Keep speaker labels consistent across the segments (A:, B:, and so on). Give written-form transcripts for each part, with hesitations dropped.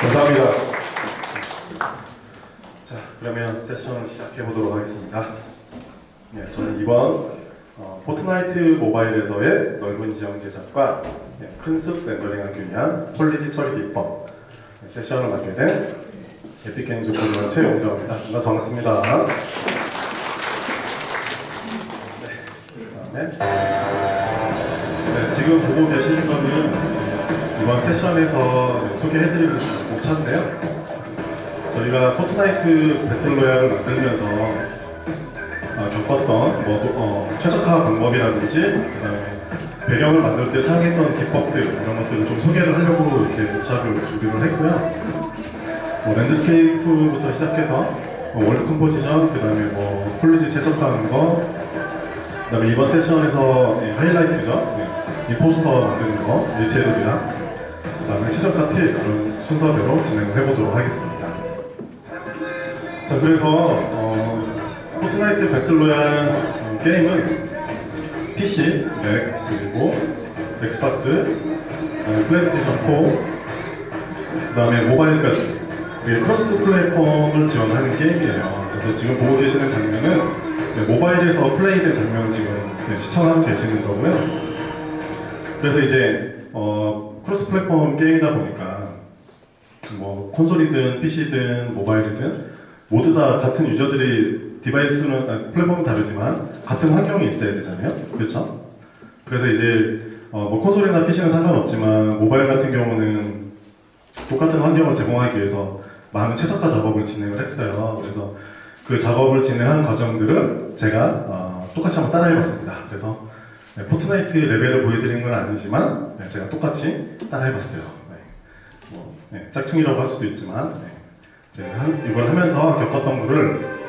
A: 감사합니다. 자, 그러면 세션을 시작해 보도록 하겠습니다. 네, 저는 이번 포트나이트 모바일에서의 넓은 지형 제작과 큰 숲 렌더링을 위한 폴리지 처리 기법 세션을 맡게 된 에픽게임즈 코디너 최용정입니다. 만나서 반갑습니다. 네, 지금 보고 계시는 거는 이번 세션에서 소개해드리고 싶은 목차인데요. 저희가 포트나이트 배틀로얄을 만들면서 겪었던 최적화 방법이라든지 그다음에 배경을 만들 때 사용했던 기법들 이런 것들을 좀 소개를 하려고 이렇게 목차를 준비를 했고요. 랜드스케이프부터 시작해서 월드 컴포지션, 그다음에 폴리지 최적화하는 거, 그다음에 이번 세션에서 하이라이트죠. 이 포스터 만드는 거, 일체들이랑 그다음에 최적화 팁 이런 순서대로 진행을 해보도록 하겠습니다. 자, 그래서 포트나이트 배틀로얄 게임은 PC, 맥, 그리고 엑스박스, 플레이스테이션 4, 그 다음에 모바일까지 크로스 플랫폼을 지원하는 게임이에요. 그래서 지금 보고 계시는 장면은 모바일에서 플레이된 장면을 지금 시청하고 계시는 거고요. 그래서 이제 크로스 플랫폼 게임이다 보니까 콘솔이든 PC든 모바일이든 모두 다 같은 유저들이 디바이스는 플랫폼은 다르지만 같은 환경이 있어야 되잖아요. 그렇죠? 그래서 이제 콘솔이나 PC는 상관없지만 모바일 같은 경우는 똑같은 환경을 제공하기 위해서 많은 최적화 작업을 진행을 했어요. 그래서 그 작업을 진행한 과정들을 제가 똑같이 한번 따라해봤습니다. 그래서 포트나이트 레벨을 보여드리는 건 아니지만 제가 똑같이 따라해봤어요. 짝퉁이라고 할 수도 있지만 제가 이걸 하면서 겪었던 거를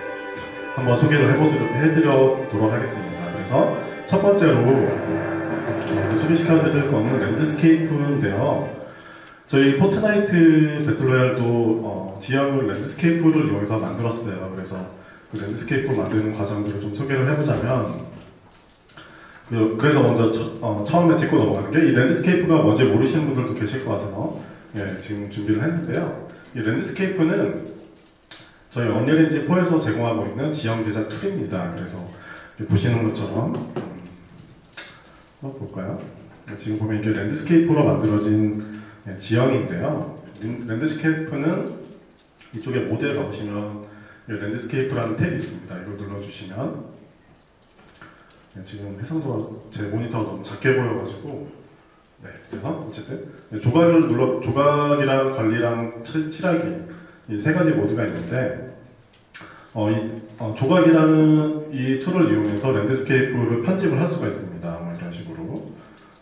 A: 한번 소개를 해드리도록 하겠습니다. 그래서 첫 번째로 소개시켜드릴 거는 랜드스케이프인데요. 저희 포트나이트 배틀로얄도 지형을 랜드스케이프를 이용해서 만들었어요. 그래서 그 랜드스케이프 만드는 과정들을 좀 소개를 해보자면 그래서 먼저 처음에 짚고 넘어가는 게 이 랜드스케이프가 뭔지 모르시는 분들도 계실 것 같아서 지금 준비를 했는데요. 이 랜드스케이프는 저희 언리얼 엔진 4에서 제공하고 있는 지형 제작 툴입니다. 그래서 보시는 것처럼 볼까요? 지금 보면 이게 랜드스케이프로 만들어진 지형인데요. 랜드스케이프는 이쪽에 모델 가보시면 랜드스케이프라는 탭이 있습니다. 이걸 눌러주시면 지금 해상도가 제 모니터가 너무 작게 보여가지고 그래서 어쨌든 조각이랑 관리랑 칠하기 이 세 가지 모드가 있는데 조각이라는 이 툴을 이용해서 랜드스케이프를 편집을 할 수가 있습니다. 이런 식으로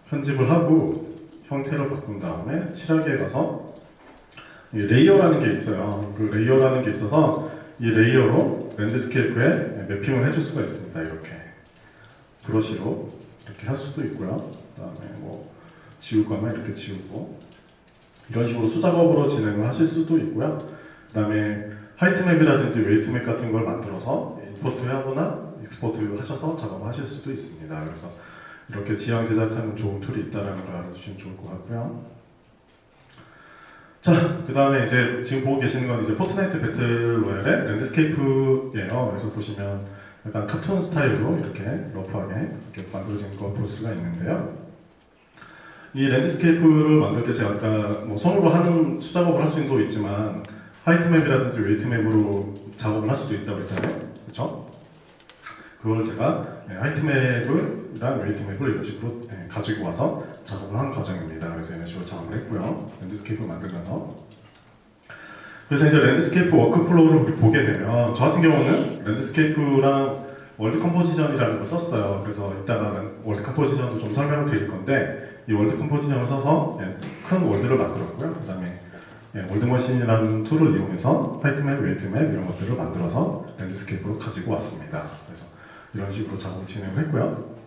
A: 편집을 하고 형태를 바꾼 다음에 칠하기에 가서 이 레이어라는 게 있어요. 그 레이어라는 게 있어서 이 레이어로 랜드스케이프에 매핑을 해줄 수가 있습니다. 이렇게 브러쉬로 이렇게 할 수도 있고요. 그다음에 지울 거면 이렇게 지우고 이런 식으로 수작업으로 진행을 하실 수도 있고요. 그다음에 하이트맵이라든지 웨이트맵 같은 걸 만들어서 임포트하거나 익스포트 하셔서 작업하실 수도 있습니다. 그래서 이렇게 지형 제작하는 좋은 툴이 있다는 걸 알아두시면 좋을 것 같고요. 자, 그 다음에 이제 지금 보고 계시는 건 이제 포트나이트 배틀로얄의 랜드스케이프예요. 그래서 보시면 약간 카툰 스타일로 이렇게 러프하게 이렇게 만들어진 거 볼 수가 있는데요. 이 랜드스케이프를 만들 때 제가 아까 손으로 하는 수작업을 할 수도 있지만 하이트맵이라든지 웨이트맵으로 작업을 할 수도 있다고 그랬잖아요. 그렇죠? 그걸 제가 하이트맵이랑 웨이트맵을 이런 식으로 가지고 와서 작업을 한 과정입니다. 그래서 이런 식으로 작업을 했고요. 랜드스케이프 만들면서. 그래서 이제 랜드스케이프 워크플로우를 보게 되면 저 같은 경우는 랜드스케이프랑 월드 컴포지션이라는 걸 썼어요. 그래서 이따가 월드 컴포지션도 좀 설명을 드릴 건데 이 월드 컴포지션을 써서 큰 월드를 만들었고요. 그 다음에 월드머신이라는 툴을 이용해서 하이트맵, 웨이트맵 이런 것들을 만들어서 랜드스케이프로 가지고 왔습니다. 그래서 이런 식으로 작업을 진행했고요.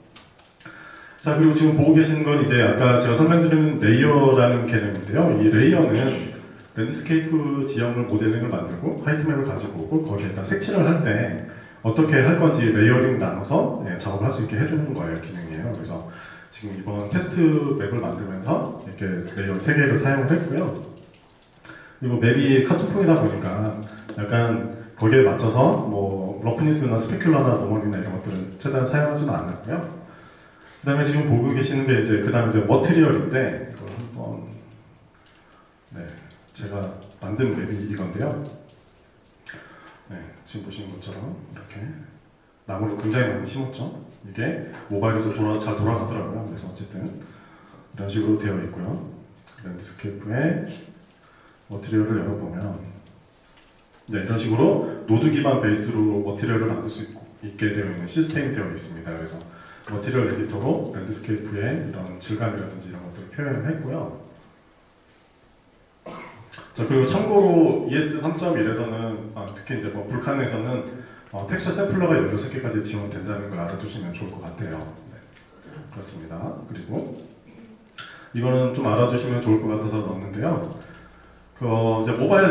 A: 자, 그리고 지금 보고 계시는 건 이제 아까 제가 설명드린 레이어라는 개념인데요. 이 레이어는 랜드스케이프 지형을 모델링을 만들고 하이트맵을 가지고 오고 거기에다 색칠을 할 때 어떻게 할 건지 레이어링 나눠서 작업을 할 수 있게 해주는 거예요. 기능이에요. 그래서 지금 이번 테스트 맵을 만들면서 이렇게 레이어 3개를 사용을 했고요. 그리고 맵이 카툰풍이다 보니까 약간 거기에 맞춰서 뭐 러프니스나 스페큘러나 노멀이나 이런 것들은 최대한 사용하지는 않았고요. 그 다음에 지금 보고 계시는 게 이제 그 다음 이제 머티리얼인데 이걸 한번 네 제가 만든 맵이 이건데요. 네 지금 보시는 것처럼 이렇게 나무를 굉장히 많이 심었죠. 이게 모바일에서 잘 돌아가더라고요. 그래서 어쨌든 이런 식으로 되어 있고요. 랜드스케이프의 머티리얼을 열어보면 네, 이런 식으로 노드 기반 베이스로 머티리얼을 만들 수 있게 되어 있는 시스템이 되어 있습니다. 그래서 머티리얼 에디터로 랜드스케이프의 이런 질감이라든지 이런 것들을 표현을 했고요. 자, 그리고 참고로 ES 3.1에서는 특히 이제 뭐 불칸에서는 텍스처 샘플러가 16개까지 지원된다는 걸 알아두시면 좋을 것 같아요. 네, 그렇습니다. 그리고 이거는 좀 알아두시면 좋을 것 같아서 넣었는데요. 이제 모바일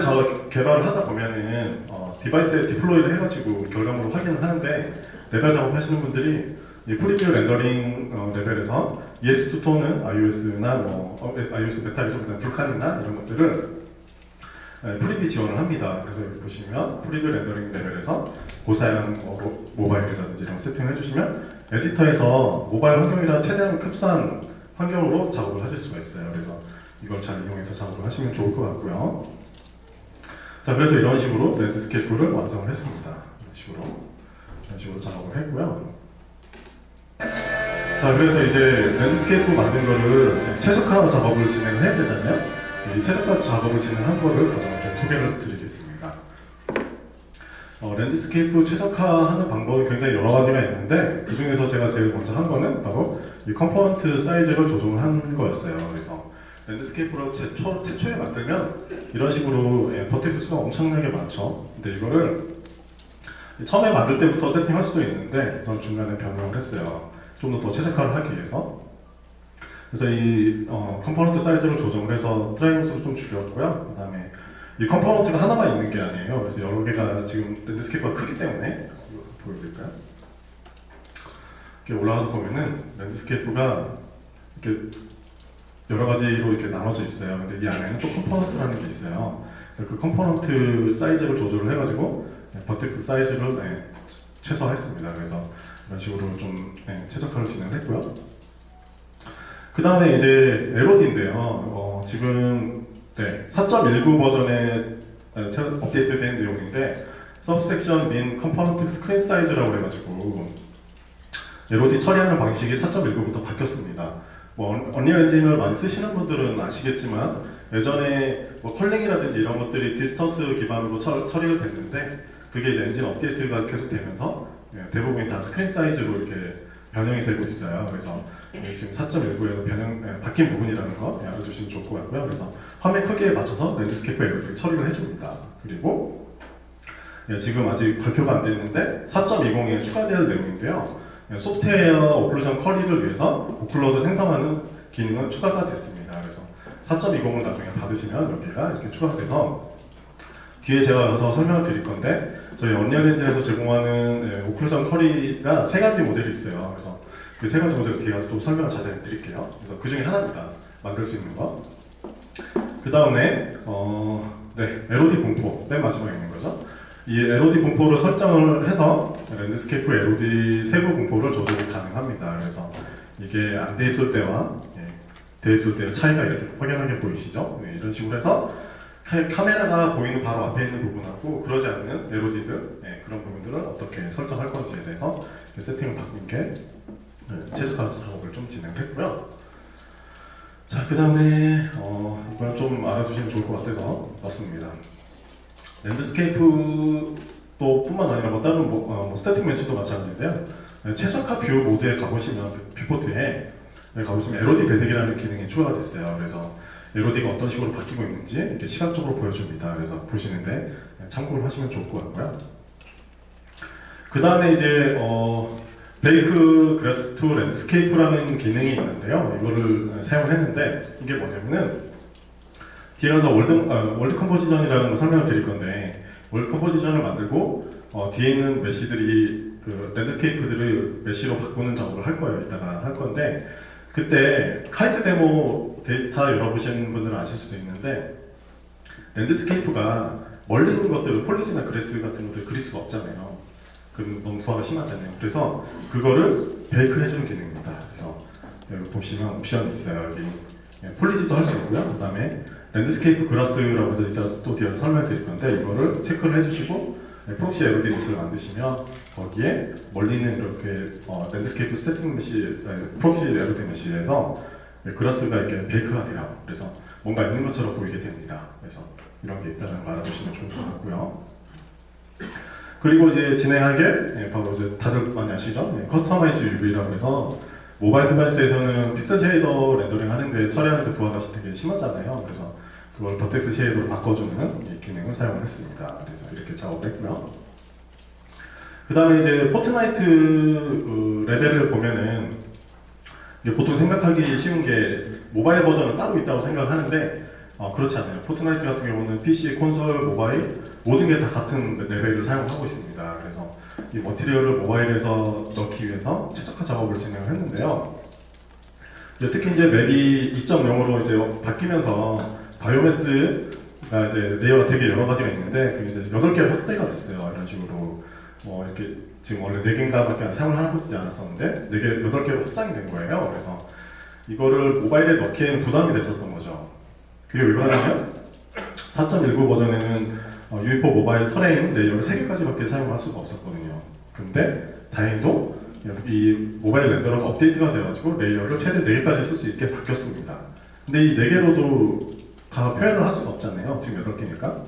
A: 개발을 하다 보면은 디바이스에 디플로이를 해가지고 결과물을 확인을 하는데 레벨 작업하시는 분들이 이 프리뷰 렌더링 레벨에서 ES2 톤은 iOS나 iOS 메탈이 좀 불칸이나 이런 것들을 프리뷰 지원을 합니다. 그래서 여기 보시면 프리뷰 렌더링 레벨에서 고사양 모바일이라든지 이런 거 세팅을 해주시면 에디터에서 모바일 환경이랑 최대한 흡사한 환경으로 작업을 하실 수가 있어요. 그래서 이걸 잘 이용해서 작업을 하시면 좋을 것 같고요. 자, 그래서 이런 식으로 랜드스케이프를 완성을 했습니다. 이런 식으로 작업을 했고요. 자, 그래서 이제 랜드스케이프 만든 거를 최적화 작업을 진행을 해야 되잖아요. 이 최적화 작업을 진행한 거를 과정을 좀 소개를 드리겠습니다. 랜드스케이프 최적화하는 방법이 굉장히 여러 가지가 있는데 그 중에서 제가 제일 먼저 한 거는 바로 이 컴포넌트 사이즈를 조정을 한 거였어요. 그래서 랜드스케이프로 최초에 만들면 이런 식으로 버텍스 수가 엄청나게 많죠. 근데 이거를 처음에 만들 때부터 세팅할 수도 있는데 저는 중간에 변경을 했어요. 좀 더 최적화를 하기 위해서. 그래서 이 컴포넌트 사이즈를 조정을 해서 트라이앵 수를 좀 줄였고요. 그 다음에 이 컴포넌트가 하나만 있는 게 아니에요. 그래서 여러 개가 지금 랜드스케이프가 크기 때문에 이거 보여드릴까요? 이렇게 올라가서 보면은 랜드스케이프가 이렇게 여러 가지로 이렇게 나눠져 있어요. 근데 이 안에는 또 컴포넌트라는 게 있어요. 그래서 그 컴포넌트 사이즈를 조절을 해가지고 버텍스 사이즈를 최소화했습니다. 그래서 이런 식으로 좀 최적화를 진행했고요. 그 다음에 이제 LOD인데요. 지금 4.19 버전에 업데이트된 내용인데 Subsection Min Component Screen Size라고 해가지고 LOD 처리하는 방식이 4.19부터 바뀌었습니다. 언리얼 엔진을 많이 쓰시는 분들은 아시겠지만 예전에 컬링이라든지 이런 것들이 디스턴스 기반으로 처리가 됐는데 그게 이제 엔진 업데이트가 계속 되면서 대부분이 다 스크린 사이즈로 이렇게 변형이 되고 있어요. 그래서 지금 4.19에서 바뀐 부분이라는 거 알아주시면 좋을 것 같고요. 그래서 화면 크기에 맞춰서 랜드스케이프 이렇게 처리를 해줍니다. 그리고 지금 아직 발표가 안 됐는데 4.20에 추가될 내용인데요. 소프트웨어 오클루전 커리를 위해서 오클러드 생성하는 기능은 추가가 됐습니다. 그래서 4.20을 나중에 받으시면 여기가 이렇게 추가돼서 뒤에 제가 가서 설명을 드릴 건데 저희 언리얼 엔진에서 제공하는 오클루전 커리가 3가지 모델이 있어요. 그래서 그 3가지 모델 뒤에 가서 또 설명을 자세히 드릴게요. 그래서 그 중에 하나입니다. 만들 수 있는 거. 그 다음에 LOD 분포 맨 마지막에 있는 거죠. 이 LOD 분포를 설정을 해서 랜드스케이프 LOD 세부 분포를 조절이 가능합니다. 그래서 이게 안 돼 있을 때와 돼 있을 때의 차이가 이렇게 확연하게 보이시죠? 이런 식으로 해서 카메라가 보이는 바로 앞에 있는 부분하고 그러지 않는 LOD들 그런 부분들을 어떻게 설정할 건지에 대해서 세팅을 바꾼 게 최적화 작업을 좀 진행을 했고요. 자, 그 다음에 이걸 좀 알아두시면 좋을 것 같아서 넣었습니다. 랜드스케이프도 뿐만 아니라 다른 스태틱 메시도 마찬가지인데요. 최적화 뷰 모드에 가보시면 뷰포트에 가보시면 LOD 배색이라는 기능이 추가가 됐어요. 그래서 LOD가 어떤 식으로 바뀌고 있는지 이렇게 시각적으로 보여줍니다. 그래서 보시는데 참고를 하시면 좋을 것 같고요. 그 다음에 이제 베이크 그래스 투 랜드스케이프라는 기능이 있는데요. 이거를 사용을 했는데 이게 뭐냐면은 뒤에 가서 월드 컴포지션이라는 걸 설명을 드릴 건데 월드 컴포지션을 만들고 뒤에 있는 메시들이 그 랜드스케이프들을 메시로 바꾸는 작업을 할 거예요. 이따가 할 건데 그때 카이트 데모 데이터 열어보신 분들은 아실 수도 있는데 랜드스케이프가 멀리 있는 것들을 폴리지나 그래스 같은 것들 그릴 수가 없잖아요. 그럼 너무 부하가 심하잖아요. 그래서 그거를 베이크 해주는 기능입니다. 그래서 여기 보시면 옵션이 있어요. 여기 폴리지도 할 수 있고요. 그 다음에 랜드스케이프 그라스라고 해서 이따 또 뒤에서 설명드릴 건데 이거를 체크를 해주시고 프록시 에어디니스를 만드시면 거기에 멀리 있는 이렇게 랜드스케이프 스태틱 메시 프록시 에어디니스에서 그라스가 이렇게 베이크가 돼요. 그래서 뭔가 있는 것처럼 보이게 됩니다. 그래서 이런 게 있다는 걸 알아두시면 좋을 것 같고요. 그리고 이제 진행하게 바로 이제 다들 많이 아시죠? 커스터마이즈 UV라고 해서 모바일 디바이스에서는 픽셀 쉐이더 렌더링 하는데 처리하는데 부하가 되게 심하잖아요. 그래서 그걸 버텍스 쉐이더로 바꿔주는 이 기능을 사용을 했습니다. 그래서 이렇게 작업을 했고요. 그 다음에 이제 포트나이트 레벨을 보면은 이게 보통 생각하기 쉬운 게 모바일 버전은 따로 있다고 생각하는데 그렇지 않아요. 포트나이트 같은 경우는 PC, 콘솔, 모바일 모든 게 다 같은 레벨을 사용하고 있습니다. 그래서 이 머티리얼을 모바일에서 넣기 위해서 최적화 작업을 진행을 했는데요. 특히 이제 맵이 2.0으로 이제 바뀌면서 바이오매스가 이제 레이어가 되게 여러 가지가 있는데 그게 이제 8개로 확대가 됐어요. 이런 식으로 이렇게 지금 원래 4개인가밖에 사용을 하고 있지 않았었는데 8개로 확장이 된 거예요. 그래서 이거를 모바일에 넣기에는 부담이 됐었던 거죠. 그게 왜 그러냐면 4.19 버전에는 UEFI 모바일 터레인 레이어를 3개까지밖에 사용할 수가 없었거든요. 근데 다행히도 이 모바일 렌더러가 업데이트가 돼가지고 레이어를 최대 4개까지 쓸 수 있게 바뀌었습니다. 근데 이 4개로도 다 표현을 할 수가 없잖아요. 지금 8개니까.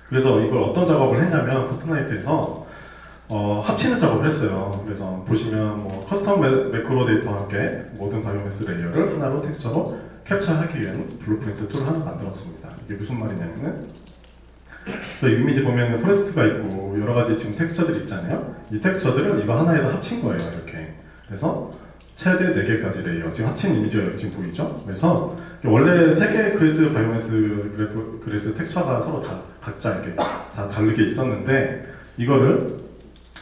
A: 그래서 이걸 어떤 작업을 했냐면 포트나이트에서 합치는 작업을 했어요. 그래서 보시면 뭐 커스텀 매크로 데이터와 함께 모든 바이오매스 레이어를 하나로 텍스처로 캡처하기 위한 블루프린트 툴을 하나 만들었습니다. 이게 무슨 말이냐면은 저 이미지 보면 포레스트가 있고 여러 가지 지금 텍스처들이 있잖아요. 이 텍스처들을 이거 하나에다 합친 거예요. 이렇게. 그래서 최대 4개까지 레이어. 지금 합친 이미지가 지금 보이죠? 그래서 원래 3개의 그래스 바이오매스 그래스 텍스처가 서로 다 각자 이렇게 다 다르게 있었는데 이거를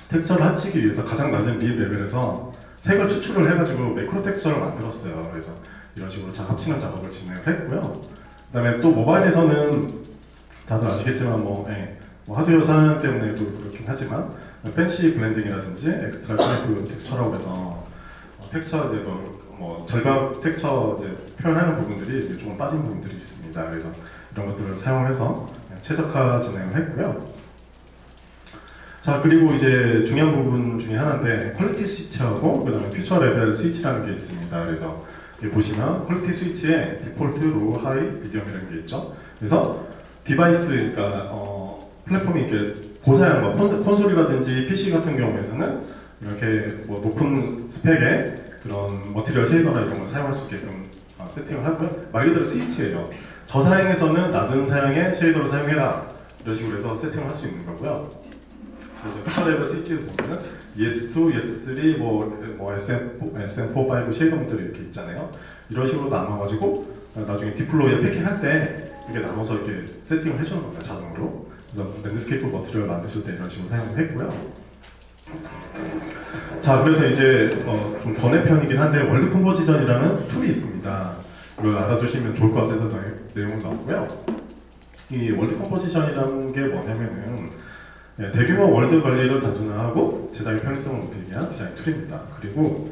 A: 텍스처를 합치기 위해서 가장 낮은 립 레벨에서 색을 추출을 해가지고 매크로 텍스처를 만들었어요. 그래서 이런 식으로 합치는 작업을 진행을 했고요. 그 다음에 또 모바일에서는 다들 아시겠지만 뭐 하드웨어 사양 때문에도 그렇긴 하지만 팬시 블렌딩이라든지 엑스트라 크래프 텍스처라고 해서 텍스처 이제 뭐 절각 텍스처 이제 표현하는 부분들이 조금 빠진 부분들이 있습니다. 그래서 이런 것들을 사용해서 최적화 진행을 했고요. 자, 그리고 이제 중요한 부분 중에 하나인데 퀄리티 스위치하고 그다음에 퓨처 레벨 스위치라는 게 있습니다. 그래서 여기 보시면 퀄리티 스위치에 디폴트, 로우, 하이, 미디엄이라는 게 있죠. 그래서 디바이스, 그러니까 플랫폼이 이렇게 고사양, 콘솔이라든지 PC 같은 경우에서는 이렇게 뭐 높은 스펙의 그런 머티리얼 쉐이더나 이런 걸 사용할 수 있게끔 세팅을 하고요. 말 그대로 스위치예요. 저사양에서는 낮은 사양의 쉐이더를 사용해라 이런 식으로 해서 세팅을 할 수 있는 거고요. 그래서 퓨처 레벨 스위치에서 보면은 ES2, ES3, 뭐 SM4, 5 쉐이더들이 이렇게 있잖아요. 이런 식으로 나눠가지고 나중에 디플로이에 패킹할 때 이렇게 나눠서 이렇게 세팅을 해주는 겁니다, 자동으로. 그래서 랜드스케이프 머티리얼 만드실 때 이런 식으로 사용을 했고요. 자, 그래서 이제 좀 번외편이긴 한데 월드 컴포지션이라는 툴이 있습니다. 이걸 알아두시면 좋을 것 같아서 내용을 넣었고요. 이 월드 컴포지션이라는 게 뭐냐면은 대규모 월드 관리를 단순화하고 제작의 편의성을 높이기 위한 디자인 툴입니다. 그리고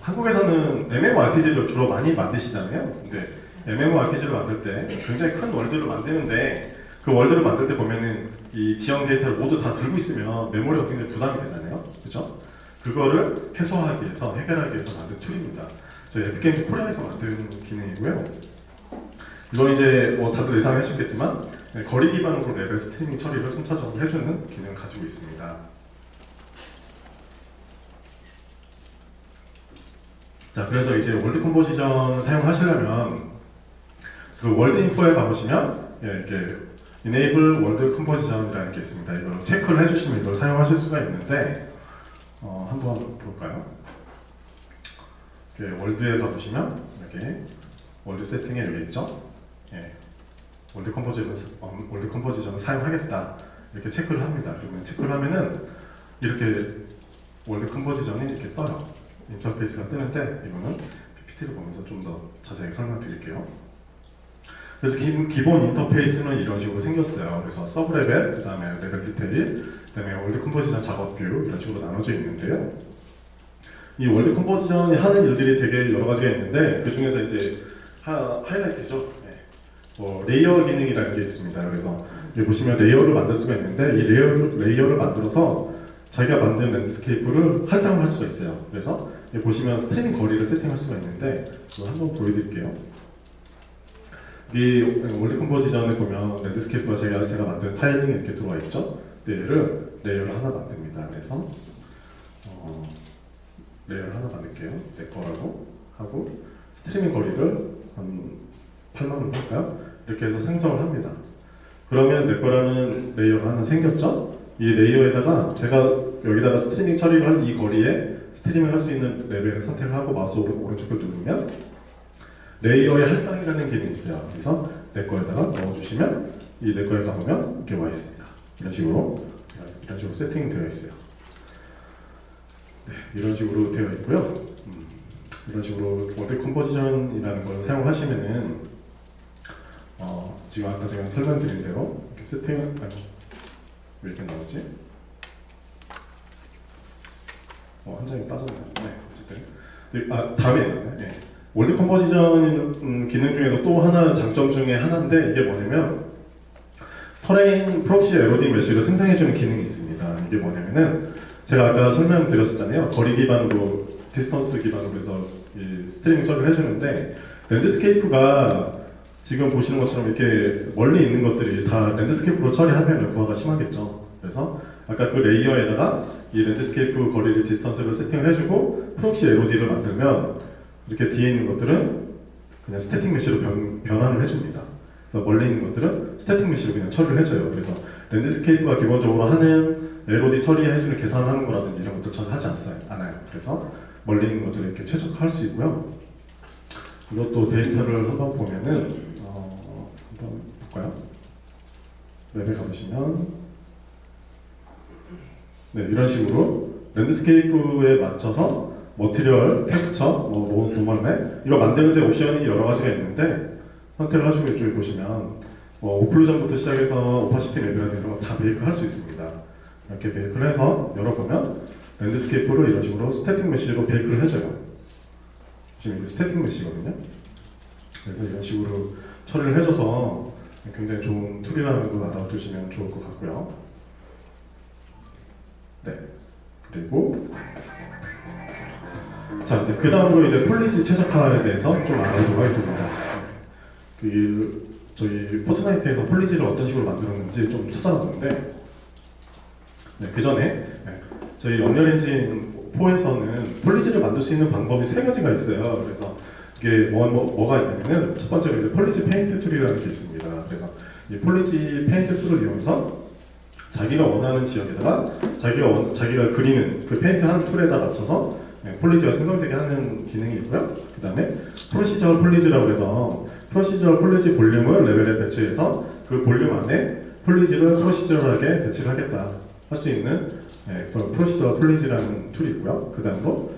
A: 한국에서는 MMORPG를 주로 많이 만드시잖아요. 근데 MMORPG를 만들 때 굉장히 큰 월드를 만드는데 그 월드를 만들 때 보면은 이 지형 데이터를 모두 다 들고 있으면 메모리가 굉장히 부담이 되잖아요. 그렇죠? 그거를 해소하기 위해서, 해결하기 위해서 만든 툴입니다. 저희 에픽게임즈 코리아에서 만든 기능이고요. 이건 이제 뭐 다들 예상하셨겠지만 거리 기반으로 레벨 스트리밍 처리를 순차적으로 해주는 기능을 가지고 있습니다. 자, 그래서 이제 월드 컴포지션 사용하시려면 그 월드 인포에 가보시면 이렇게 Enable World Composition이라는 게 있습니다. 이걸 체크를 해주시면 이걸 사용하실 수가 있는데 한번 볼까요? 이렇게 월드에 가보시면 이렇게 월드 세팅에 여기 있죠? 월드 컴포지션을 사용하겠다 이렇게 체크를 합니다. 그러면 체크를 하면은 이렇게 월드 컴포지션이 이렇게 떠요. 인터페이스가 뜨는데 이거는 PPT를 보면서 좀 더 자세히 설명드릴게요. 그래서 기본 인터페이스는 이런 식으로 생겼어요. 그래서 서브 레벨, 그 다음에 레벨 디테일, 그 다음에 월드 컴포지션 작업 뷰 이런 식으로 나눠져 있는데요. 이 월드 컴포지션이 하는 일들이 되게 여러 가지가 있는데 그 중에서 이제 하이라이트죠. 네. 레이어 기능이라는 게 있습니다. 그래서 여기 보시면 레이어를 만들 수가 있는데 이 레이어를 만들어서 자기가 만든 랜드스케이프를 할당을 할 수가 있어요. 그래서 여기 보시면 스트리밍 거리를 세팅할 수가 있는데 그거 한번 보여드릴게요. 이 월드 컴포지션에 보면 랜드스케이프가 제가 만든 타일링이 이렇게 들어와 있죠. 얘를 레이어를 하나 만듭니다. 그래서 레이어를 하나 만들게요. 내 거라고 하고 스트리밍 거리를 한 8만으로 할까요? 이렇게 해서 생성을 합니다. 그러면 내 거라는 레이어가 하나 생겼죠? 이 레이어에다가 제가 여기다가 스트리밍 처리를 할 이 거리에 스트리밍을 할 수 있는 레벨을 선택을 하고 마우스 오른쪽을 누르면 레이어의 할당이라는 기능이 있어요. 그래서 내 거에다가 넣어주시면 이 내 거에 가보면 이렇게 와 있습니다. 이런 식으로 세팅이 되어 있어요. 네, 이런 식으로 되어 있고요. 이런 식으로 월드 컴포지션이라는 걸 사용하시면은 지금 아까 제가 설명드린 대로 이렇게 세팅을 왜 이렇게 나오지? 한 장이 빠졌네요. 네, 어쨌든 다음에 네. 월드 컴포지션 기능 중에서 또 하나 장점 중에 하나인데 이게 뭐냐면 터레인 프록시 LOD 메시를 생성해주는 기능이 있습니다. 이게 뭐냐면은 제가 아까 설명드렸었잖아요. 거리 기반으로 디스턴스 기반으로 해서 이 스트리밍 처리를 해주는데 랜드스케이프가 지금 보시는 것처럼 이렇게 멀리 있는 것들이 다 랜드스케이프로 처리하면 부하가 심하겠죠. 그래서 아까 그 레이어에다가 이 랜드스케이프 거리를 디스턴스를 세팅을 해주고 프록시 LOD를 만들면 이렇게 뒤에 있는 것들은 그냥 스태틱 메시로 변환을 해줍니다. 그래서 멀리 있는 것들은 스태틱 메시로 그냥 처리를 해줘요. 그래서 랜드스케이프가 기본적으로 하는 LOD 처리해주는 계산하는 거라든지 이런 것들 전 하지 않아요. 그래서 멀리 있는 것들을 이렇게 최적화할 수 있고요. 이것도 데이터를 한번 보면은 한번 볼까요? 웹에 가보시면 네, 이런 식으로 랜드스케이프에 맞춰서 머티리얼, 텍스처, 노멀맵 이거 만드는데 옵션이 여러 가지가 있는데 선택을 하시고 이쪽에 보시면 오클루전부터 시작해서 오파시티 맵이라든지 이런 거 다 메이크 할 수 있습니다. 이렇게 메이크를 해서 열어보면 랜드스케이프를 이런 식으로 스태틱 메시로 베이크를 해줘요. 지금 이거 스태틱 메시거든요. 그래서 이런 식으로 처리를 해줘서 굉장히 좋은 툴이라는 걸 알아두시면 좋을 것 같고요. 네. 그리고 자 이제 그 다음으로 이제 폴리지 최적화에 대해서 좀 알아보도록 하겠습니다. 저희 포트나이트에서 폴리지를 어떤 식으로 만들었는지 좀 찾아봤는데 네, 그 전에 저희 언리얼 엔진 4에서는 폴리지를 만들 수 있는 방법이 3가지가 있어요. 그래서 이게 뭐가 있냐면은 첫 번째로 이제 폴리지 페인트 툴이라는 게 있습니다. 그래서 이 폴리지 페인트 툴을 이용해서 자기가 원하는 지역에다가 자기가 그리는 그 페인트 한 툴에다 맞춰서 폴리지가 생성되게 하는 기능이 있고요. 그 다음에 프로시저럴 폴리지라고 해서 프로시저럴 폴리지 볼륨을 레벨에 배치해서 그 볼륨 안에 폴리지를 프로시저럴하게 배치를 하겠다 할 수 있는 프로시저럴 폴리지라는 툴이 있고요. 그 다음으로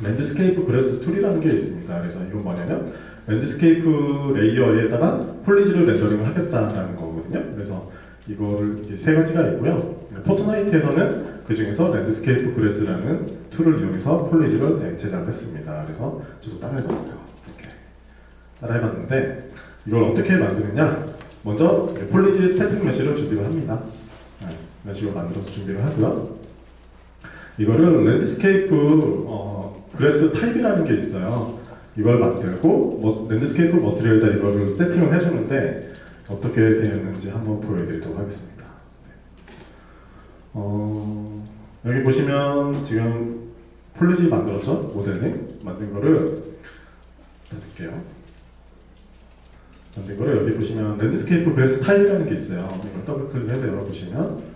A: 랜드스케이프 그래스 툴이라는 게 있습니다. 그래서 이건 뭐냐면 랜드스케이프 레이어에다가 폴리지를 렌더링을 하겠다라는 거거든요. 그래서 이거를 3가지가 있고요. 포트나이트에서는 그 중에서 랜드스케이프 그래스라는 툴을 이용해서 폴리지를 제작을 했습니다. 그래서 저도 따라해봤어요. 이렇게 따라해봤는데 이걸 어떻게 만드느냐? 먼저 폴리지 스태틱 메시를 준비를 합니다. 이런 식으로 만들어서 준비를 하고요. 이거를 랜드스케이프 그래스 타입이라는 게 있어요. 이걸 만들고 랜드스케이프 머티리얼에다 이거를 세팅을 해주는데 어떻게 되었는지 한번 보여드리도록 하겠습니다. 여기 보시면 지금 폴리지 만들었죠? 모델링 만든 거를 닫을게요. 만든 거를 여기 보시면 랜드스케이프 그래스 타입이라는 게 있어요. 이걸 더블 클릭해서 열어보시면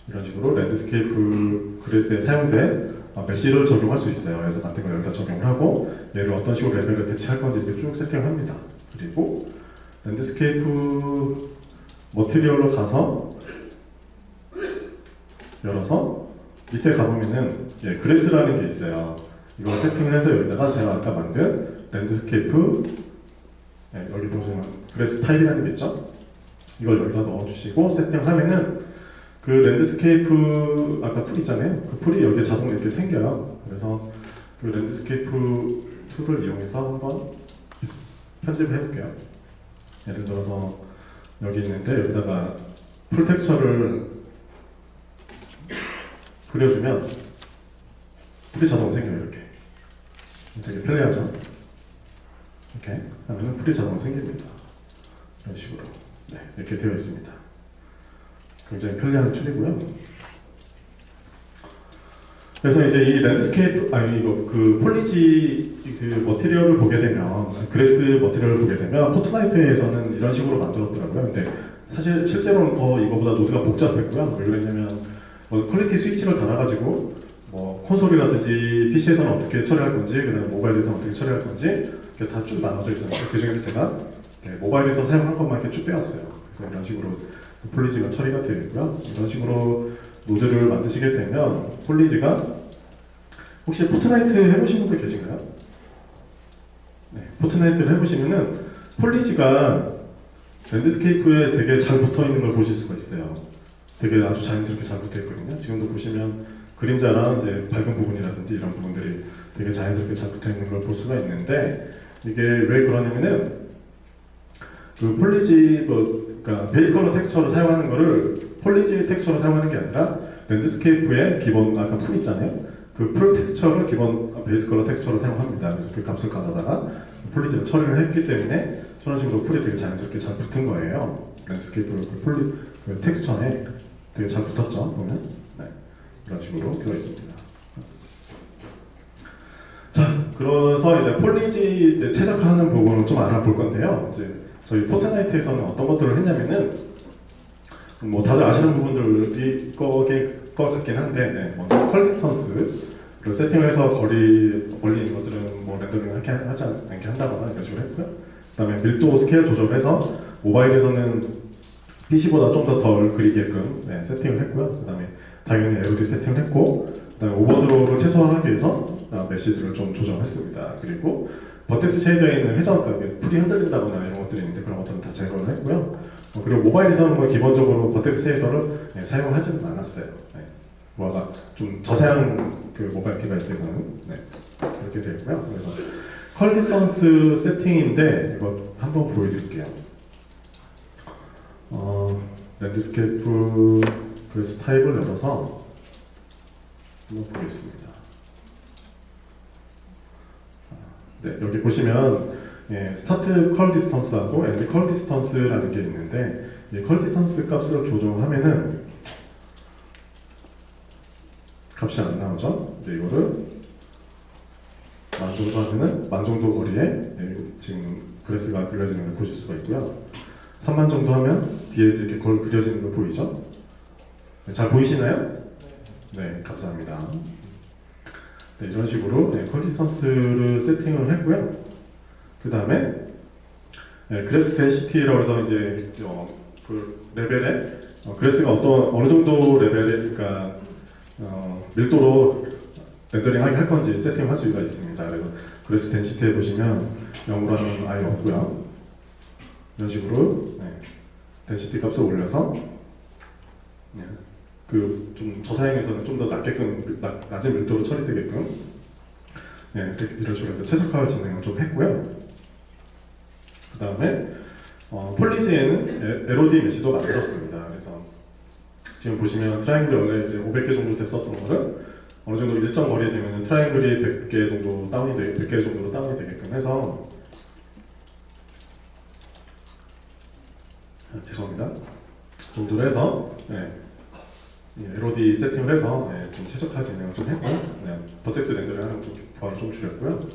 A: 이런 식으로 랜드스케이프 그래스에 사용된 메시를 적용할 수 있어요. 그래서 만든 걸 여기다 적용을 하고 얘를 어떤 식으로 레벨을 배치할 건지 이렇게 쭉 세팅을 합니다. 그리고 랜드스케이프 머티리얼로 가서 열어서 밑에 가보면은 그래스라는 게 있어요. 이걸 세팅을 해서 여기다가 제가 아까 만든 랜드스케이프 여기 보시면 그래스 타입이라는 게 있죠. 이걸 여기다 넣어주시고 세팅하면은 그 랜드스케이프 아까 풀 있잖아요. 그 풀이 여기에 자동으로 이렇게 생겨요. 그래서 그 랜드스케이프 툴을 이용해서 한번 편집을 해볼게요. 예를 들어서 여기 있는데 여기다가 풀 텍스처를 그려주면 풀이 자동으로 생겨요. 이렇게 되게 편리하죠. 이렇게 하면 풀이 자동으로 생깁니다. 이런 식으로 이렇게 되어 있습니다. 굉장히 편리한 툴이고요. 그래서 이제 이 랜드스케이프 이거 그 폴리지 그 머티리얼을 보게 되면 그래스 머티리얼을 보게 되면 포트나이트에서는 이런 식으로 만들었더라고요. 근데 사실 실제로는 더 이거보다 노드가 복잡했고요. 왜 그랬냐면 퀄리티 스위치를 달아가지고 콘솔이라든지 PC에서는 어떻게 처리할 건지, 그다음에 모바일에서는 어떻게 처리할 건지 이렇게 다 쭉 나눠져 있어요. 그 중에서 제가 모바일에서 사용한 것만 이렇게 쭉 빼왔어요. 그래서 이런 식으로 폴리지가 처리가 되어 있고요. 이런 식으로 노드를 만드시게 되면 폴리지가 혹시 포트나이트 해보신 분들 계신가요? 네, 포트나이트를 해보시면은 폴리지가 랜드스케이프에 되게 잘 붙어 있는 걸 보실 수가 있어요. 되게 아주 자연스럽게 잘 붙어 있거든요. 지금도 보시면 그림자랑 이제 밝은 부분이라든지 이런 부분들이 되게 자연스럽게 잘 붙어 있는 걸 볼 수가 있는데 이게 왜 그러냐면은 그 폴리지 그러니까 베이스 컬러 텍스처를 사용하는 거를 폴리지 텍스처를 사용하는 게 아니라 랜드스케이프의 기본 아까 풀 있잖아요. 그 풀 텍스처를 기본 베이스 컬러 텍스처로 사용합니다. 그래서 그 값을 가져다가 폴리지를 처리를 했기 때문에 저런 식으로 풀이 되게 자연스럽게 잘 붙은 거예요. 랜드스케이프 그 텍스처에 되게 잘 붙었죠. 보면 이런 식으로 되어 있습니다. 자, 그래서 이제 폴리지 이제 최적화하는 부분을 좀 알아볼 건데요. 이제 저희 포트나이트에서는 어떤 것들을 했냐면은 뭐 다들 아시는 부분들이 것 같긴 한데 먼저 컬 디스턴스를 세팅해서 멀리 있는 것들은 뭐 렌더링을 하지 않게 한다거나 이런 식으로 했고요. 그다음에 밀도 스케일 조절해서 모바일에서는 PC보다 좀 더 덜 그리게끔 세팅을 했고요. 그다음에 당연히 LOD 세팅을 했고, 그다음에 오버드로우를 최소화하기 위해서 메시지를 좀 조정했습니다. 그리고 버텍스 쉐이더에 있는 회전, 풀이 흔들린다거나 이런 것들이 있는데 그런 것들은 다 제거를 했고요. 그리고 모바일에서는 뭐 기본적으로 버텍스 쉐이더를 사용하지는 않았어요. 뭐가 좀 저사양 그 모바일 디바이스에서는 그렇게 되고요. 그래서 컬 디스턴스 세팅인데 이거 한번 보여드릴게요. 랜드스케이프 그래서 타입을 열어서 한번 보겠습니다. 네, 여기 보시면 스타트 컬 디스턴스하고 엔드 컬 디스턴스라는 게 있는데 이 컬 디스턴스 값을 조정하면은 값이 안 나오죠. 이제 이거를 만 정도 하면은 만 정도 거리에 지금 그래스가 그려지는 걸 보실 수가 있고요. 3만 정도 하면 뒤에 이렇게 그려지는 거 보이죠? 잘 보이시나요? 네, 감사합니다. 네, 이런 식으로 컬 디스턴스를 세팅을 했고요. 그 다음에 그래스 덴시티라고 해서 이제 그 레벨에 그래스가 어느 정도 레벨에 그러니까 밀도로 렌더링하게 할 건지 세팅할 수가 있습니다. 그래서 그래스 덴시티에 보시면 0으로 하면 아예 없고요. 이런 식으로 덴시티 값을 올려서 그 좀 저사양에서는 좀 더 낮은 밀도로 처리되게끔 이런 식으로 해서 최적화 진행을 좀 했고요. 그 다음에 폴리지에는 LOD 메시도 만들었습니다. 그래서 지금 보시면 트라이앵글이 원래 이제 500개 정도 됐었던 거를 어느 정도 일정 거리에 되면 트라이앵글이 100개 정도 100개 정도로 다운이 되게끔 해서 죄송합니다. 정도로 해서 LOD 세팅을 해서 좀 최적화 진행을 좀 했고 버텍스 렌더링 하는 부분을 좀 줄였고요.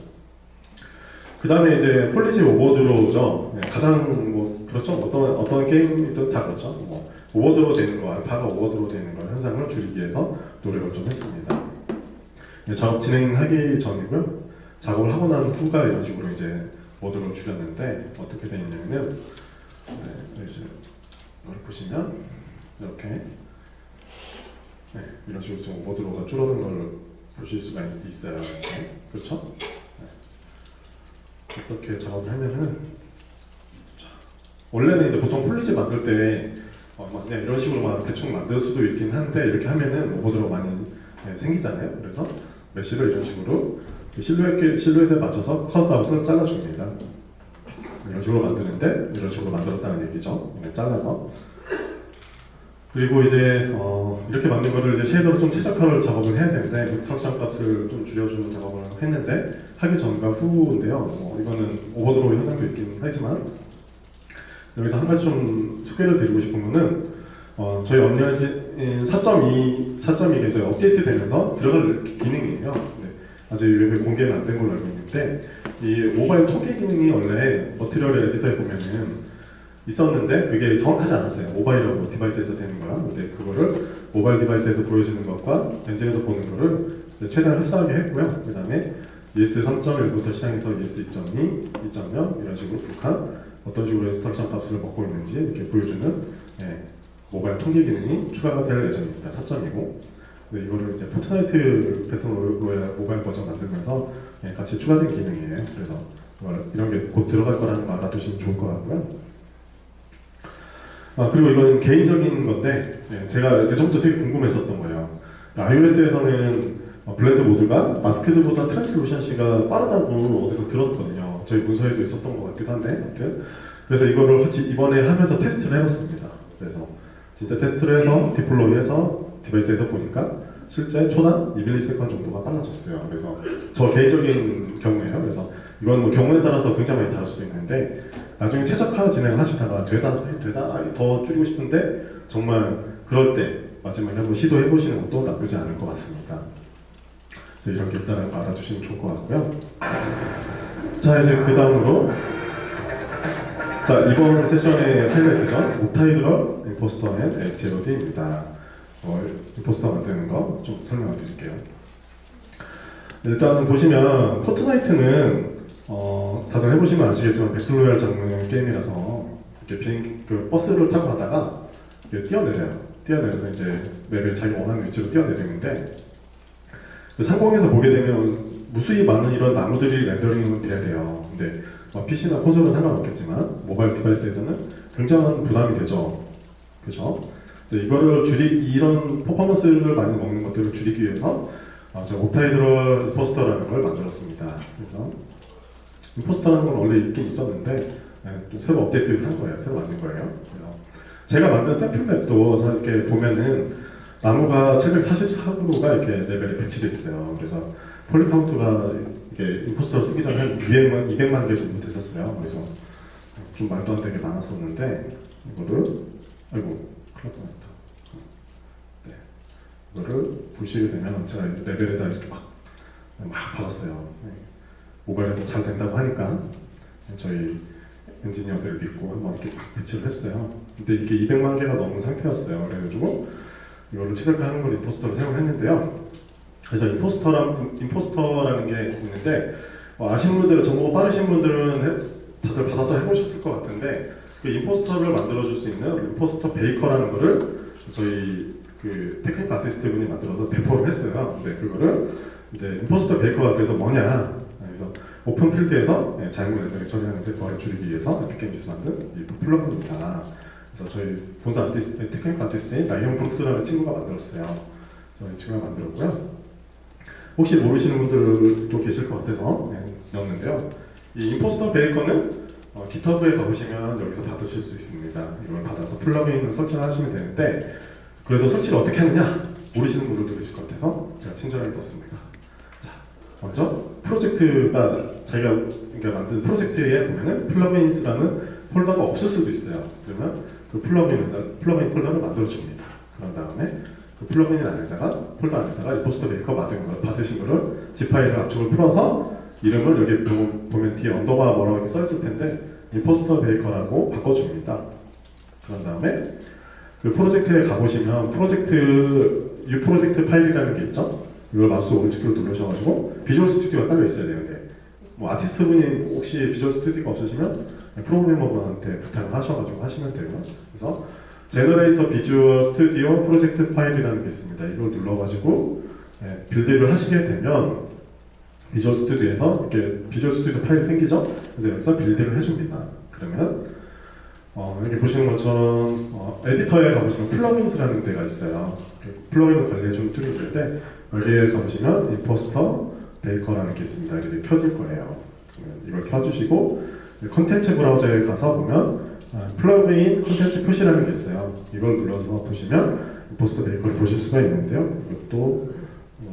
A: 그 다음에 이제 폴리지 오버드로우죠. 가장 뭐 그렇죠. 어떤 게임이든 다 그렇죠. 뭐 오버드로우 되는 거, 알파가 오버드로우 되는 거 현상을 줄이기 위해서 노력을 좀 했습니다. 작업 진행하기 전이고요. 작업을 하고 난 후가 이런 식으로 이제 오버드로우 줄였는데 어떻게 되어 있냐면은 이걸 보시면 이렇게 이런 식으로 좀 오버드로우가 줄어든 걸 보실 수가 있어요. 그렇죠? 어떻게 작업을 하냐면은 원래는 이제 보통 폴리지 만들 때 그냥 이런 식으로만 대충 만들 수도 있긴 한데 이렇게 하면은 오버드로 많이 생기잖아요. 그래서 메쉬를 이런 식으로 실루엣에 맞춰서 컷아웃을 잘라줍니다. 이런 식으로 만드는데 이런 식으로 만들었다는 얘기죠. 잘라서. 그리고 이제 이렇게 만든 거를 이제 쉐이더로 좀 최적화를 작업을 해야 되는데 옵스트럭션 값을 좀 줄여주는 작업을 했는데 하기 전과 후인데요. 이거는 오버드로우 현상도 있긴 하지만 여기서 한 가지 좀 소개를 드리고 싶은 거는 저희 언리얼 4.2가 이제 업데이트 되면서 들어갈 기능이에요. 아직 웹에 공개는 안 된 걸로 알고 있는데 이 모바일 통계 기능이 원래 머티리얼 에디터에 보면은 있었는데 그게 정확하지 않았어요. 모바일하고 디바이스에서 되는 거야. 근데 그거를 모바일 디바이스에서 보여주는 것과 엔진에서 보는 거를 최대한 흡사하게 했고요. 그 다음에 ES 3.1부터 시작해서 ES 2.2, 2.0 이런 식으로 북한 어떤 식으로 인스트럭션 값을 먹고 있는지 이렇게 보여주는 모바일 통계 기능이 추가가 될 예정입니다. 4.2고 이거를 이제 포트나이트 배틀로얄 모바일 버전 만들면서 같이 추가된 기능이에요. 그래서 이런 게 곧 들어갈 거라는 거 알아두시면 좋을 것 같고요. 그리고 이건 개인적인 건데 제가 예전부터 되게 궁금했었던 거예요. iOS에서는 블렌드 모드가 마스크드보다 트랜스루션시가 빠르다고 어디서 들었거든요. 저희 문서에도 있었던 것 같기도 한데 아무튼 그래서 이거를 같이 이번에 하면서 테스트를 해봤습니다. 그래서 진짜 테스트를 해서 디플로이해서 디바이스에서 보니까 실제 초당 2ms 정도가 빨라졌어요. 그래서 저 개인적인 경우에요. 그래서 이건 뭐 경우에 따라서 굉장히 많이 다를 수도 있는데 나중에 최적화 진행을 하시다가 되다 더 줄이고 싶은데 정말 그럴 때 마지막에 한번 시도해 보시는 것도 나쁘지 않을 것 같습니다. 이런 게 있다는 거 알아두시면 좋을 것 같고요. 자 이제 그 다음으로 자 이번 세션의 하이라이트죠. 옵타이드럴 임포스터 앤 에티로디입니다. 임포스터 만드는 거 좀 설명을 드릴게요. 일단 보시면 포트나이트는 다들 해보시면 아시겠지만 배틀로얄 장르 게임이라서 이렇게 버스를 타고 가다가 뛰어내려서 이제 맵에 자기 원하는 위치로 뛰어내리는데 상공에서 보게 되면 무수히 많은 이런 나무들이 렌더링은 돼야 돼요. 근데 PC나 콘솔은 상관없겠지만 모바일 디바이스에서는 굉장한 부담이 되죠. 그죠? 이거를 이런 퍼포먼스를 많이 먹는 것들을 줄이기 위해서 제가 옵타이드럴 임포스터라는 걸 만들었습니다. 그래서 임포스터라는 건 원래 있긴 있었는데 또 새로 업데이트를 한 거예요. 새로 만든 거예요. 그래서 제가 만든 샘플 맵도 이렇게 보면은 나무가 744그루가 이렇게 레벨에 배치되어 있어요. 그래서 폴리 카운트가 이게 임포스터를 쓰기 전에 한 200만 개 정도 됐었어요. 그래서 좀 말도 안 되게 많았었는데 이거를 아이고 큰일 났다. 네. 이거를 보시게 되면 제가 레벨에다 이렇게 막 받았어요. 네. 모바일에서 잘 된다고 하니까 저희 엔지니어들을 믿고 한번 이렇게 배치를 했어요. 근데 이게 200만 개가 넘은 상태였어요. 그래가지고 이걸로 최적화하는 걸 임포스터로 사용을 했는데요. 그래서 임포스터라는 게 있는데 아시는 분들은 정보가 빠르신 분들은 다들 받아서 해보셨을 것 같은데 그 임포스터를 만들어줄 수 있는 임포스터 베이커라는 거를 저희 그 테크니컬 아티스트 분이 만들어서 배포를 했어요. 근데 그거를 이제 임포스터 베이커가 그래서 뭐냐? 그래서 오픈 필드에서 잘못 렌더링 처리하는데 그거를 줄이기 위해서 에픽게임에서 만든 이 플러그인입니다. 그래서 저희 본사 아티스트, 테크니컬 아티스트인 라이언 브룩스라는 친구가 만들었어요. 그래서 이 친구가 만들었고요. 혹시 모르시는 분들도 계실 것 같아서 넣었는데요. 이 임포스터 베이커는 GitHub에 가보시면 여기서 받으실 수 있습니다. 이걸 받아서 플러그인을 설치하시면 되는데 그래서 설치를 어떻게 하느냐 모르시는 분들도 계실 것 같아서 제가 친절하게 넣었습니다. 자, 먼저 프로젝트가 자기가 만든 프로젝트에 보면은 플러그인스라는 폴더가 없을 수도 있어요. 그러면 그 플러그인 폴더를 만들어 줍니다. 그런 다음에 그 플러그인 안에다가 폴더 안에다가 임포스터 베이커 받으신 거를 zip 파일을 압축을 풀어서 이름을 여기 보면 뒤에 언더바 뭐라고 이렇게 써있을 텐데 임포스터 베이커라고 바꿔줍니다. 그런 다음에 그 프로젝트에 가보시면 U 프로젝트 파일이라는 게 있죠. 이걸 마우스 오른쪽으로 누르셔가지고 비주얼 스튜디오가 깔려 있어야 되는데 뭐 아티스트 분이 혹시 비주얼 스튜디오가 없으시면 프로그래머분한테 부탁을 하셔가지고 하시면 되고요. 그래서 제너레이터 비주얼 스튜디오 프로젝트 파일이라는 게 있습니다. 이걸 눌러가지고 빌드를 하시게 되면 비주얼 스튜디오에서 이렇게 비주얼 스튜디오 파일이 생기죠? 그래서 여기서 빌드를 해줍니다. 그러면 여기 보시는 것처럼 에디터에 가보시면 플러그인스라는 데가 있어요. 플러그인을 관리해주는 툴이 있는데 여기에 가보시면 임포스터 베이커라는 게 있습니다. 이렇게 켜질 거예요. 이걸 켜주시고 콘텐츠 브라우저에 가서 보면 플러그인 콘텐츠 표시라는 게 있어요. 이걸 눌러서 보시면 임포스터 베이커를 보실 수가 있는데요. 이것도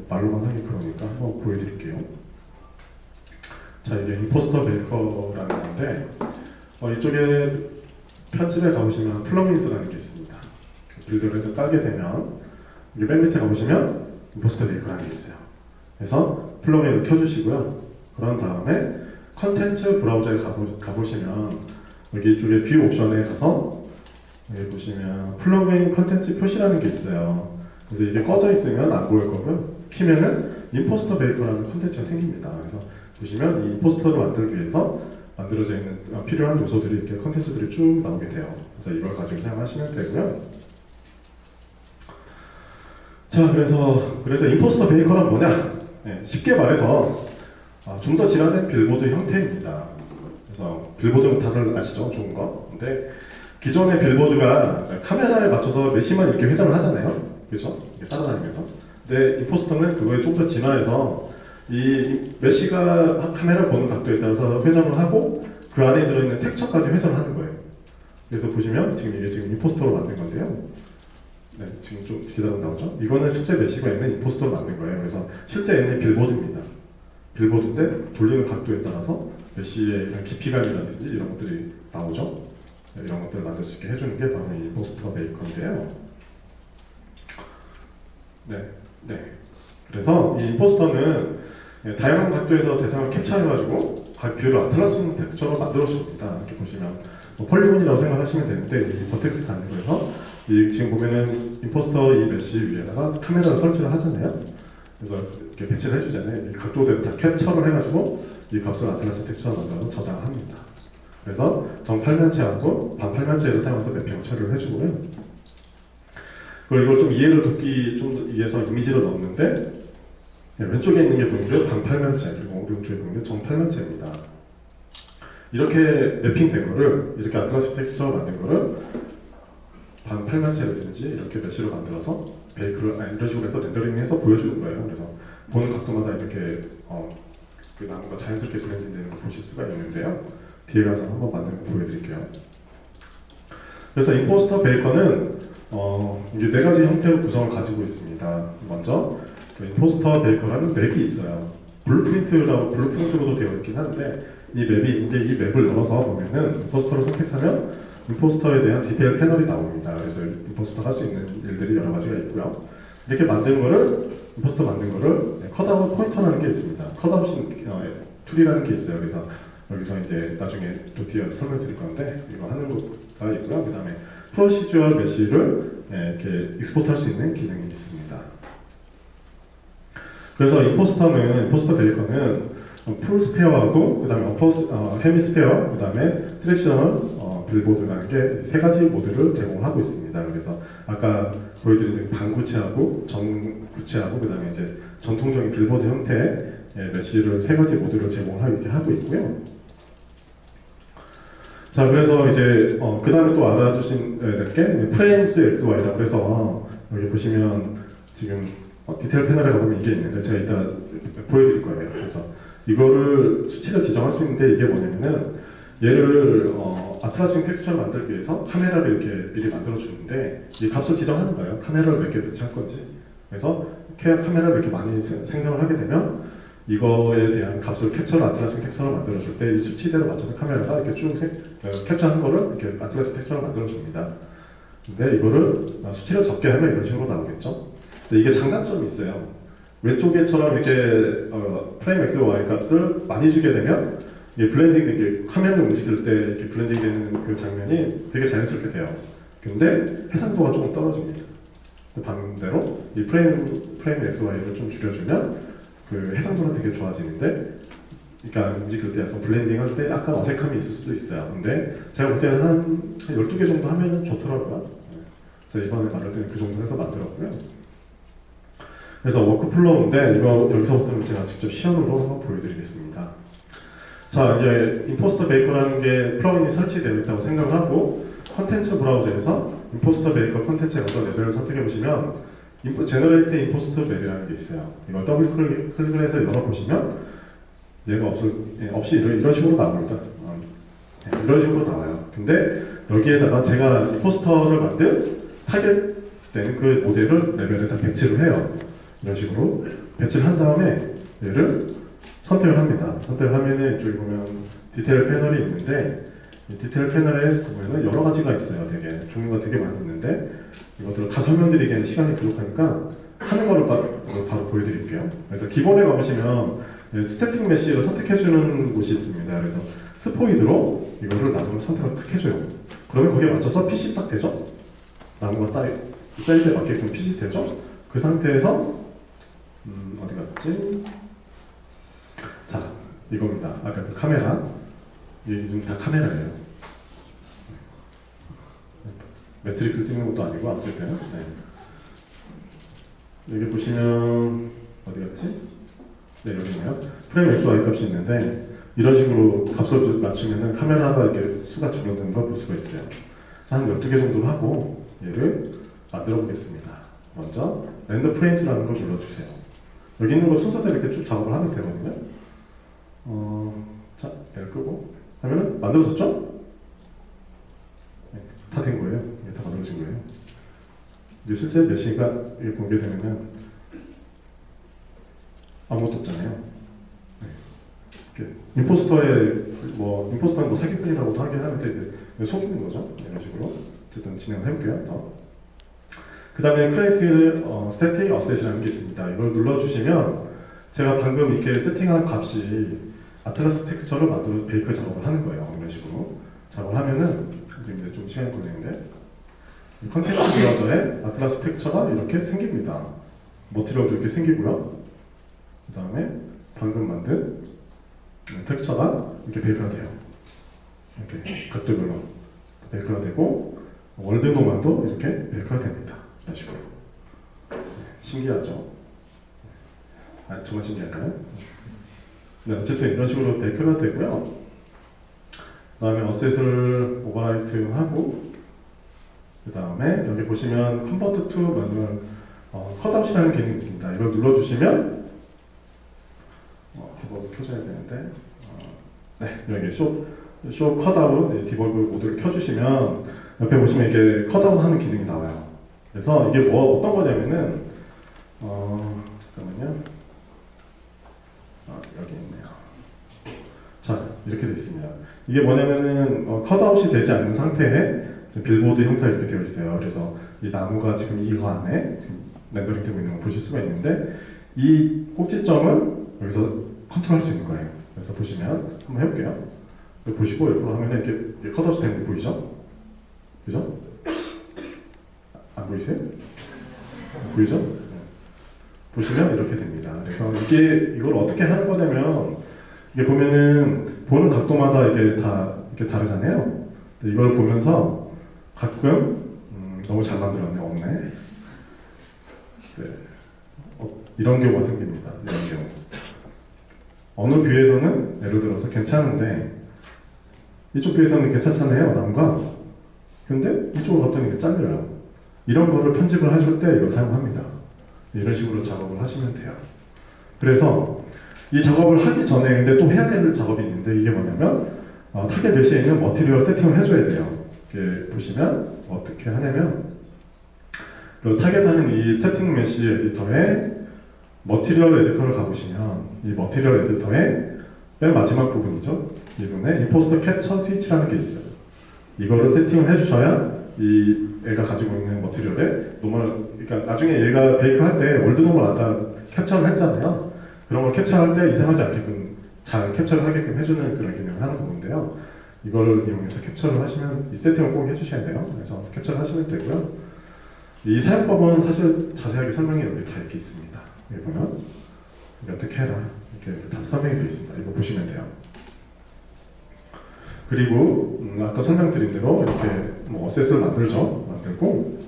A: 말로만 하기 그러니까 한번 보여드릴게요. 자, 이게 임포스터 베이커라는 건데 이쪽에 편집에 가보시면 플러그인스라는 게 있습니다. 빌드를 해서 깔게 되면 여기 맨 밑에 가보시면 임포스터 베이커라는 게 있어요. 그래서 플러그인을 켜주시고요. 그런 다음에 컨텐츠 브라우저에 가보시면 여기 이쪽에 뷰 옵션에 가서 여기 보시면 플러그인 컨텐츠 표시라는 게 있어요. 그래서 이게 꺼져 있으면 안 보일 거고요. 키면은 임포스터 베이커라는 컨텐츠가 생깁니다. 그래서 보시면 이 임포스터를 만들기 위해서 만들어져 있는 필요한 요소들이 이렇게 컨텐츠들이 쭉 나오게 돼요. 그래서 이걸 가지고 사용하시면 되고요. 자, 그래서 임포스터 베이커란 뭐냐? 쉽게 말해서 좀 더 진화된 빌보드 형태입니다. 그래서 빌보드는 다들 아시죠? 좋은 거. 근데 기존의 빌보드가 카메라에 맞춰서 메시만 이렇게 회전을 하잖아요. 그렇죠? 따라다니면서. 근데 임포스터는 그거에 좀 더 진화해서 이 메시가 카메라 보는 각도에 따라서 회전을 하고 그 안에 들어있는 텍스처까지 회전을 하는 거예요. 그래서 보시면 이게 지금 임포스터로 만든 건데요. 네, 지금 좀 기다려 나오죠? 이거는 실제 메시가 있는 임포스터로 만든 거예요. 그래서 실제 있는 빌보드입니다. 빌보드인데 돌리는 각도에 따라서 메시의 이런 깊이감이라든지 이런 것들이 나오죠. 네, 이런 것들을 만들 수 있게 해주는 게 바로 이 임포스터 베이커인데요. 네. 그래서 이 임포스터는 다양한 각도에서 대상을 캡처해가지고 뷰를 아틀라스 텍스처로 만들어줍니다. 이렇게 보시면 폴리곤이라고 생각하시면 되는데 이 버텍스가 아니고 해서 지금 보면은 임포스터 이 메시 위에다가 카메라를 설치를 하잖아요. 그래서 이렇게 배치를 해주잖아요. 이 각도대로 다 캡처를 해가지고 이 값을 아틀라스 텍스처로 만들어서 저장을 합니다. 그래서 정팔면체하고 반팔면체를 사용해서 매핑 처리를 해주고요. 그리고 이걸 좀 이해를 돕기 좀 위해서 이미지를 넣었는데 왼쪽에 있는 게 보이고요. 반팔면체, 그리고 오른쪽에 보이는 게 정팔면체입니다. 이렇게 맵핑된 거를 이렇게 아틀라스 텍스처로 만든 거를 반팔면체라든지 이렇게 메시로 만들어서 베이크를 이런 식으로 해서 렌더링해서 보여주는 거예요. 그래서 보는 각도마다 이렇게 그 나무가 자연스럽게 블렌딩되는 걸 보실 수가 있는데요. 뒤에 가서 한번 만든 거 보여드릴게요. 그래서 임포스터 베이커는 이게 4가지 형태로 구성을 가지고 있습니다. 먼저 그 임포스터 베이커라는 맵이 있어요. 블루프린트로도 되어 있긴 한데 이 맵이 있는데 이 맵을 열어서 보면은 임포스터를 선택하면 임포스터에 대한 디테일 패널이 나옵니다. 그래서 임포스터가 할 수 있는 일들이 여러 가지가 있고요. 이렇게 임포스터 만든 거를 컷아웃 포인터라는 게 있습니다. 컷아웃 툴이라는 게 있어요. 그래서 여기서 이제 나중에 또 뒤에 설명드릴 건데 이거 하는 거가 있고요. 그 다음에 프로시저얼 메시를 이렇게 익스포트할 수 있는 기능이 있습니다. 그래서 임포스터 베이커는 풀 스페어하고 그 다음에 헤미 스페어, 그 다음에 트레디셔널 빌보드라는 게 3가지 모드를 제공하고 있습니다. 그래서 아까 보여드린 반구체하고 정구체하고 그 다음에 이제 전통적인 빌보드 형태의 메시를 3가지 모드를 제공하고 있고요. 자, 그래서 이제 그 다음에 또 알아두신 게 프레임스 XY라고 해서 여기 보시면 지금 디테일 패널에 가보면 이게 있는데 제가 이따 보여드릴 거예요. 그래서 이거를 수치를 지정할 수 있는데 이게 뭐냐면은 얘를 아틀라스 텍스처를 만들기 위해서 카메라를 이렇게 미리 만들어 주는데 이 값을 지정하는 거예요. 카메라를 몇 개 배치할 건지. 그래서 카메라를 이렇게 많이 생성을 하게 되면 이거에 대한 값을 캡처를 아틀라스 텍스처로 만들어 줄 때 이 수치대로 맞춰서 카메라가 이렇게 쭉 캡처한 거를 이렇게 아틀라스 텍스처로 만들어 줍니다. 근데 이거를 수치를 적게 하면 이런 식으로 나오겠죠. 근데 이게 장단점이 있어요. 왼쪽에처럼 이렇게 프레임 X, Y 값을 많이 주게 되면 이게 블렌딩 된 게 화면을 움직일 때 이렇게 블렌딩 되는 그 장면이 되게 자연스럽게 돼요. 근데 해상도가 조금 떨어집니다. 반대로 이 프레임 X, Y를 좀 줄여주면 그 해상도는 되게 좋아지는데, 그러니까 움직일 때 약간 블렌딩 할 때 약간 어색함이 있을 수도 있어요. 근데 제가 볼 때는 한 12개 정도 하면 좋더라고요. 그래서 이번에 말할 때는 그 정도 해서 만들었고요. 그래서 워크플로우인데 이거 여기서부터는 제가 직접 시연으로 한번 보여드리겠습니다. 자, 이제 임포스터 베이커라는 게 플러그인이 설치되어 있다고 생각을 하고 컨텐츠 브라우저에서 임포스터 메이커 컨텐츠의 어떤 레벨을 선택해 보시면 제너레이트 임포스터 맵이라는 게 있어요. 이걸 더블 클릭을 해서 열어보시면 얘가 없이 이런 식으로 나옵니다. 이런 식으로 나와요. 근데 여기에다가 제가 임포스터를 만든 타겟되는 그 모델을 레벨에다 배치를 해요. 이런 식으로 배치를 한 다음에 얘를 선택을 합니다. 선택을 하면은 이쪽에 보면 디테일 패널이 있는데 이 디테일 패널에 보면은 여러 가지가 있어요. 되게 종류가 되게 많이 있는데 이것들을 다 설명드리기에는 시간이 부족하니까 하는 거를 바로 보여드릴게요. 그래서 기본에 가보시면 스태틱 메시를 선택해주는 곳이 있습니다. 그래서 스포이드로 이거를 나무를 선택을 딱 해줘요. 그러면 거기에 맞춰서 PC 딱 되죠? 나무가 딱 셀에 맞게끔 PC 되죠? 그 상태에서 어디 갔지? 자, 이겁니다. 아까 그 카메라. 이게 지금 다 카메라예요. 매트릭스 찍는 것도 아니고 어쨌든 네. 여기 보시면 어디 갔지? 네, 여기 있네요. 프레임 X, Y 값이 있는데 이런 식으로 값을 맞추면 카메라가 이렇게 수가 적용되는 걸 볼 수가 있어요. 그래서 한 12개 정도로 하고 얘를 만들어 보겠습니다. 먼저 랜더 프레임즈라는 걸 눌러주세요. 여기 있는 거 순서대로 이렇게 쭉 작업을 하면 되거든요. 자, 얘를 끄고 하면은 만들어졌죠? 네, 다 된 거예요. 이게 다 만들어진 거예요. 이제 실제 메시가 이게 공개되면은 아무것도 없잖아요. 네. 임포스터는 뭐 사기꾼이라고도 하긴 하는데 이제 속이는 거죠. 이런 식으로 어쨌든 진행을 해볼게요. 더. 그 다음에 크리에이트 스태틱 어셋이라는 게 있습니다. 이걸 눌러주시면 제가 방금 이렇게 세팅한 값이 아틀라스 텍스처를 만들어 베이크 작업을 하는 거예요. 이런 식으로 작업을 하면은 이제 좀 시간이 걸리는데 컨텐츠 브라우저에 아틀라스 텍스처가 이렇게 생깁니다. 머티리얼도 이렇게 생기고요. 그 다음에 방금 만든 텍스처가 이렇게 베이크가 돼요. 이렇게 각도별로 베이크가 되고 월드 노만도 이렇게 베이크가 됩니다. 이런 식으로. 신기하죠? 정말 신기할까요? 네, 어쨌든 이런 식으로 베이크가 되고요. 그 다음에 어셋을 오버라이트 하고 그 다음에 여기 보시면 컨버트 투 마누얼 컷아웃이라는 기능이 있습니다. 이걸 눌러주시면 디버그 켜줘야 되는데 네, 여기 쇼 컷아웃 디버그 모드를 켜주시면 옆에 보시면 이게 컷아웃 하는 기능이 나와요. 그래서 이게 어떤 거냐면은 잠깐만요. 여기 있네요. 자, 이렇게 되어 있습니다. 이게 뭐냐면은 컷아웃이 되지 않는 상태에 빌보드 형태가 이렇게 되어 있어요. 그래서 이 나무가 지금 이거 안에 지금 렌더링 되고 있는 거 보실 수가 있는데 이 꼭지점을 여기서 컨트롤할 수 있는 거예요. 그래서 보시면 한번 해볼게요. 보시고 옆으로 하면 이렇게 컷아웃 되는 게 보이죠? 그죠? 안 보이세요? 보이죠? 네. 보시면 이렇게 됩니다. 그래서 이걸 어떻게 하는 거냐면 이게 보면은 보는 각도마다 이게 다 이렇게 다르잖아요. 이걸 보면서 가끔 너무 잘 만들었네, 없네. 네. 이런 경우가 생깁니다. 이런 경우. 어느 뷰에서는 예를 들어서 괜찮은데 이쪽 뷰에서는 괜찮잖아요, 나무가. 근데 이쪽으로 갔더니 잘려요. 이런 거를 편집을 하실 때 이걸 사용합니다. 이런 식으로 작업을 하시면 돼요. 그래서 이 작업을 하기 전에 근데 또 해야 될 작업이 있는데 이게 뭐냐면 타겟 메시에 있는 머티리얼 세팅을 해줘야 돼요. 이렇게 보시면 어떻게 하냐면 그 타겟하는 이 스태틱 메시 에디터에 머티리얼 에디터를 가보시면 이 머티리얼 에디터의 맨 마지막 부분이죠. 이 부분에 임포스터 캡처 스위치라는 게 있어요. 이거를 세팅을 해주셔야 이 얘가 가지고 있는 머티리얼에 노멀, 그러니까 나중에 얘가 베이크 할 때 월드 노멀 아까 캡처를 했잖아요. 그런 걸 캡처할 때 이상하지 않게끔 잘 캡처를 하게끔 해주는 그런 기능을 하는 부분인데요. 이거를 이용해서 capture를 하시면 이 세팅을 꼭 해주셔야 돼요. 그래서 캡처를 하시면 되고요. 이 사용법은 사실 자세하게 설명이 여기 다 이렇게 있습니다. 여기 보면 어떻게 해라 이렇게 다 설명이 되어 있습니다. 이거 보시면 돼요. 그리고 아까 설명드린 대로 이렇게 뭐 어셋을 만들고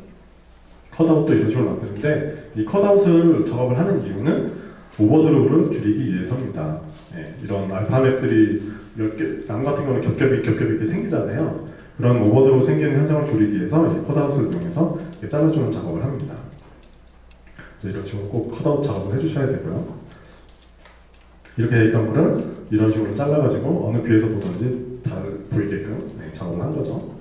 A: 컷아웃도 이런 식으로 만드는데 이 컷아웃을 작업을 하는 이유는 오버드롭을 줄이기 위해서입니다. 예, 이런 알파맵들이 몇 개, 나무 같은 경우는 겹겹이 이렇게 생기잖아요. 그런 오버드로 생기는 현상을 줄이기 위해서 이 컷아웃을 이용해서 잘라주는 작업을 합니다. 이런 식으로 꼭 컷아웃 작업을 해주셔야 되고요. 이렇게 돼 있던 거를 이런 식으로 잘라가지고 어느 뷰에서 보든지 다 보이게끔 작업을 한 거죠.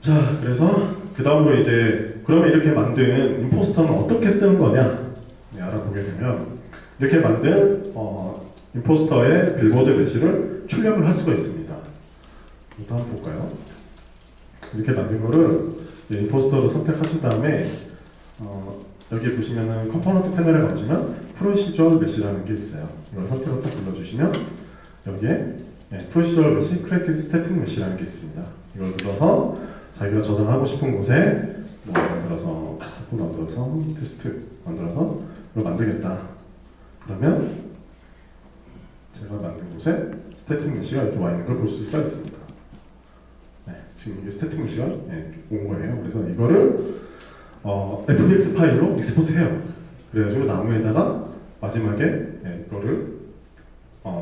A: 자, 그래서 그 다음으로 이제 그러면 이렇게 만든 임포스터는 어떻게 쓰는 거냐 알아보게 되면 이렇게 만든 임포스터의 빌보드 메시를 출력을 할 수가 있습니다. 이것도 한번 볼까요? 이렇게 만든 거를 임포스터로 선택하신 다음에 여기 보시면은 컴포넌트 패널에 가시면 프로시저얼 메시라는 게 있어요. 이걸 선택을 딱 눌러주시면 여기에 프로시저얼 메시 크리에이티드 스태틱 메시라는 게 있습니다. 이걸 눌러서 자기가 저장하고 싶은 곳에 만들어서 스포 만들어서 테스트 만들어서 이걸 만들겠다. 그러면 제가 만든 곳에 스태틱 메시가 이렇게 와 있는 걸 볼 수가 있습니다. 네, 지금 이게 스태틱 메시가 온 거예요. 그래서 이거를 FBX 파일로 익스포트해요. 그래가지고 나무에다가 마지막에 이거를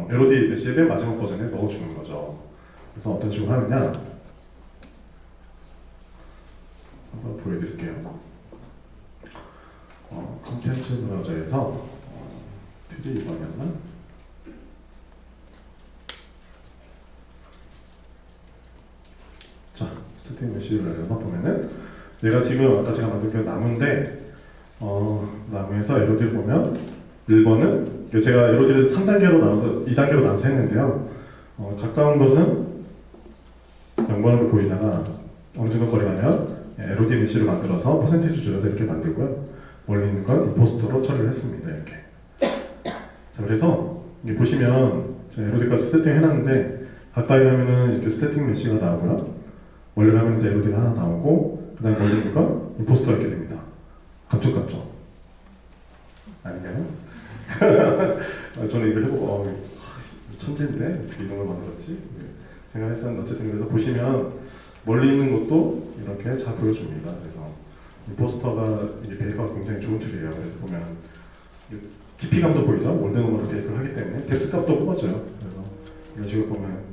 A: 멜로디 메시의 마지막 버전에 넣어주는 거죠. 그래서 어떤 식으로 하느냐 한번 보여드릴게요. 컨텐츠 브라우저에서 트리 이번이었나? 자, 스태틱 메시를 열어봐 보면은 얘가 지금 아까 제가 만든 그 나무인데 나무에서 LOD를 보면 1번은 제가 LOD를 3단계로 나눠서 2단계로 나눠서 했는데요. 가까운 것은 0번으로 보이다가 어느 정도 거리가 나면 LOD 메시를 만들어서 퍼센테이지 줄여서 이렇게 만들고요. 멀리 있는 건 임포스터로 처리를 했습니다. 이렇게. 자, 그래서 이게 보시면 제가 LOD까지 세팅 해놨는데 가까이 가면은 이렇게 스태틱 메시가 나오고요. 멀리 가면 이제 LOD가 하나 나오고 그 다음에 멀리 있는 건 임포스터가 이렇게 됩니다. 감쪽감쪽. 아닌가요? 저는 이거 해보고 천재인데 어떻게 이런 걸 만들었지? 생각했었는데 어쨌든 그래서 보시면 멀리 있는 것도 이렇게 잘 보여줍니다. 그래서 임포스터가 이게 베이커가 굉장히 좋은 툴이에요. 그래서 보면 깊이감도 보이죠? 월드노멀로 베이커를 하기 때문에 뎁스 값도 뽑아줘요. 그래서 이런 식으로 보면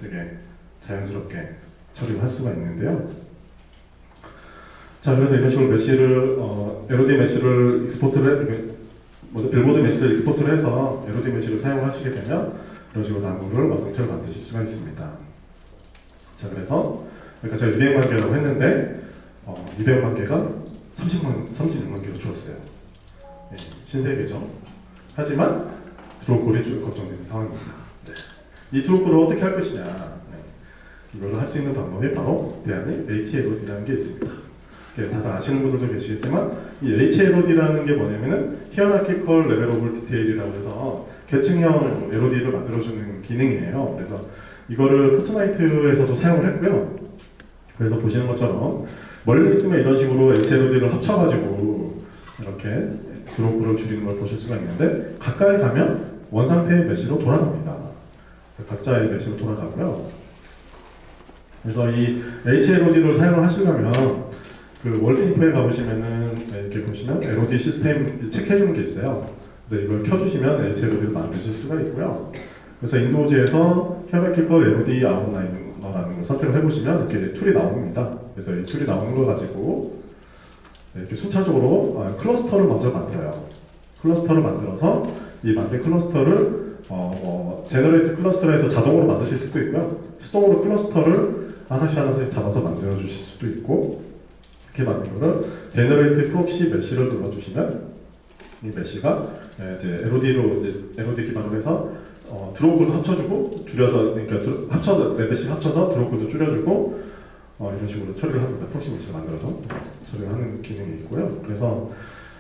A: 되게 자연스럽게 처리를 할 수가 있는데요. 자, 그래서 이런 식으로 메시를 LOD 메시를 익스포트를 빌보드 메시를 익스포트를 해서 LOD 메시를 사용하시게 되면 이런 식으로 나무를 완성체를 만드실 수가 있습니다. 자, 그래서 그러니까 제가 200만 개라고 했는데 200만 개가 36만 개로 줄었어요. 신세계죠. 하지만 드롭골이 좀 걱정되는 상황입니다. 이 드롭골을 어떻게 할 것이냐. 이걸 할 수 있는 방법이 바로 대안의 HLOD라는 게 있습니다. 다들 아시는 분들도 계시겠지만 이 HLOD라는 게 뭐냐면은 Hierarchical Level of Detail이라고 해서 계층형 LOD를 만들어주는 기능이에요. 그래서 이거를 포트나이트에서도 사용을 했고요. 그래서 보시는 것처럼 멀리 있으면 이런 식으로 HLOD를 합쳐가지고 이렇게 드롭을 줄이는 걸 보실 수가 있는데 가까이 가면 원상태의 메시로 돌아갑니다. 각자의 메시로 돌아가고요. 그래서 이 HLOD를 사용을 하시려면 그 월드인포에 가보시면은 이렇게 보시면 LOD 시스템 체크해주는 게 있어요. 그래서 이걸 켜주시면 HLOD를 만드실 수가 있고요. 그래서 인도우즈에서 Hierarchical LOD Outliner라는 걸 선택을 해보시면 이렇게 툴이 나옵니다. 그래서 이 툴이 나오는 걸 가지고 이렇게 순차적으로 클러스터를 먼저 만들어요. 클러스터를 만들어서 이 만든 클러스터를 제너레이트 클러스터로 해서 자동으로 만드실 수도 있고요. 수동으로 클러스터를 하나씩 잡아서 만들어 주실 수도 있고, 이렇게 만든 거를 제너레이트 프록시 메시를 눌러주시면 이 메시가 이제 LOD 기반으로 해서 드롭을 합쳐주고 줄여서 그러니까 합쳐서 메시 합쳐서 드롭도 줄여주고 이런 식으로 처리를 합니다. 프록시 메시를 만들어서 처리를 하는 기능이 있고요. 그래서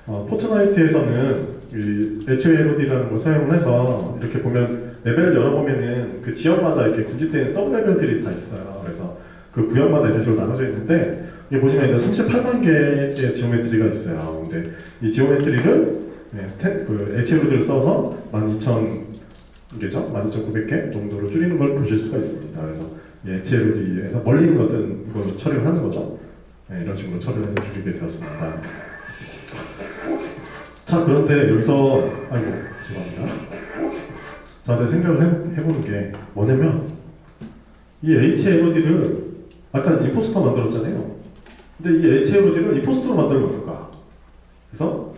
A: 포트나이트에서는 이 HLOD라는 걸 사용을 해서 이렇게 보면 레벨을 열어보면은 그 지역마다 이렇게 군집된 서브 레벨들이 다 있어요. 그래서 그 구역마다 이런 식으로 나눠져 있는데 여기 보시면 이제 38만 개의 지오메트리가 있어요. 근데 이 지오메트리를 HLOD를 써서 12,000개죠? 12,900개 정도로 줄이는 걸 보실 수가 있습니다. 그래서 HLOD에서 멀리 있는 어떤 걸 처리를 하는 거죠. 이런 식으로 처리를 해서 줄이게 되었습니다. 자, 그런데 여기서 죄송합니다. 저한테 생각을 해보는 게 뭐냐면 이 HLOD를 아까 임포스터 만들었잖아요. 근데 이 HLOD를 임포스터로 만들면 어떨까? 그래서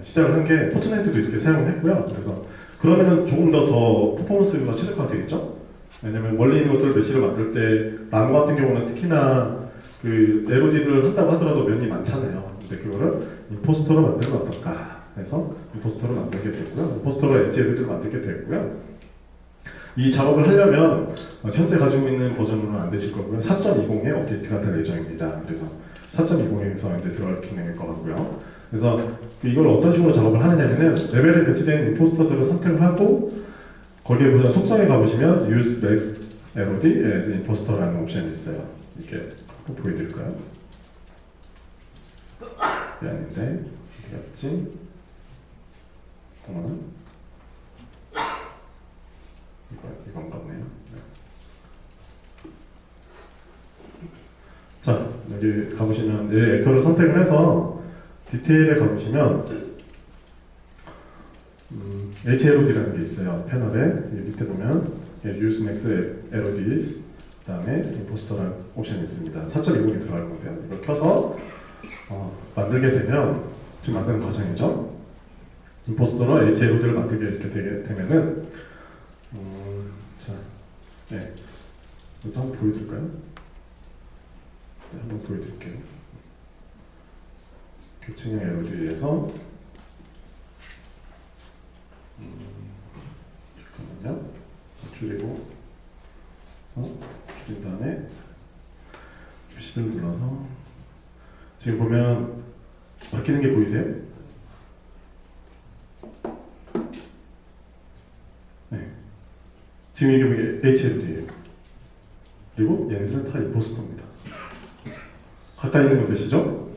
A: 시작을 한 게 포트나이트도 이렇게 사용을 했고요. 그래서 그러면은 조금 더 퍼포먼스가 최적화가 되겠죠? 왜냐면 멀리 있는 것들을 메시를 만들 때 나무 같은 경우는 특히나 그 LOD를 한다고 하더라도 면이 많잖아요. 근데 그거를 임포스터로 만들면 어떨까? 해서 임포스터로 만들게 됐고요. 임포스터로 HLOD를 만들게 됐고요. 이 작업을 하려면 현재 가지고 있는 버전으로는 안 되실 거고요. 4.20에 업데이트가 될 예정입니다. 그래서 4.20에서 이제 들어갈 기능일 것 같고요. 그래서 이걸 어떤 식으로 작업을 하느냐면은 레벨에 배치된 임포스터들을 선택을 하고 거기에 보면 속성에 가보시면 Use Max LOD as Imposter라는 옵션이 있어요. 이렇게 한번 보여드릴까요? 이게 아닌데 어디 갔지? 잠깐만. 이건 같네요. 네. 자, 여기 가보시면 이 액터를 선택을 해서 디테일에 가보시면 HLOD라는 게 있어요. 패널에 밑에 보면 Use Max LOD 그다음에 Imposter라는 옵션이 있습니다. 4.20이 들어갈 건데요. 이걸 켜서 만들게 되면 지금 만드는 과정이죠. 임포스터로 HLOD를 만들게 이렇게 되게 되면은 자, 네, 이것도 한번 보여드릴까요? 네, 한번 보여드릴게요. 교체형 LOD에서 잠깐만요. 줄이고 줄인 다음에 슈시를 눌러서 지금 보면 바뀌는 게 보이세요? 네. 지금 이게 HLOD예요. 그리고 얘네들은 다 임포스터입니다. 가까이 있는 건 몇이죠?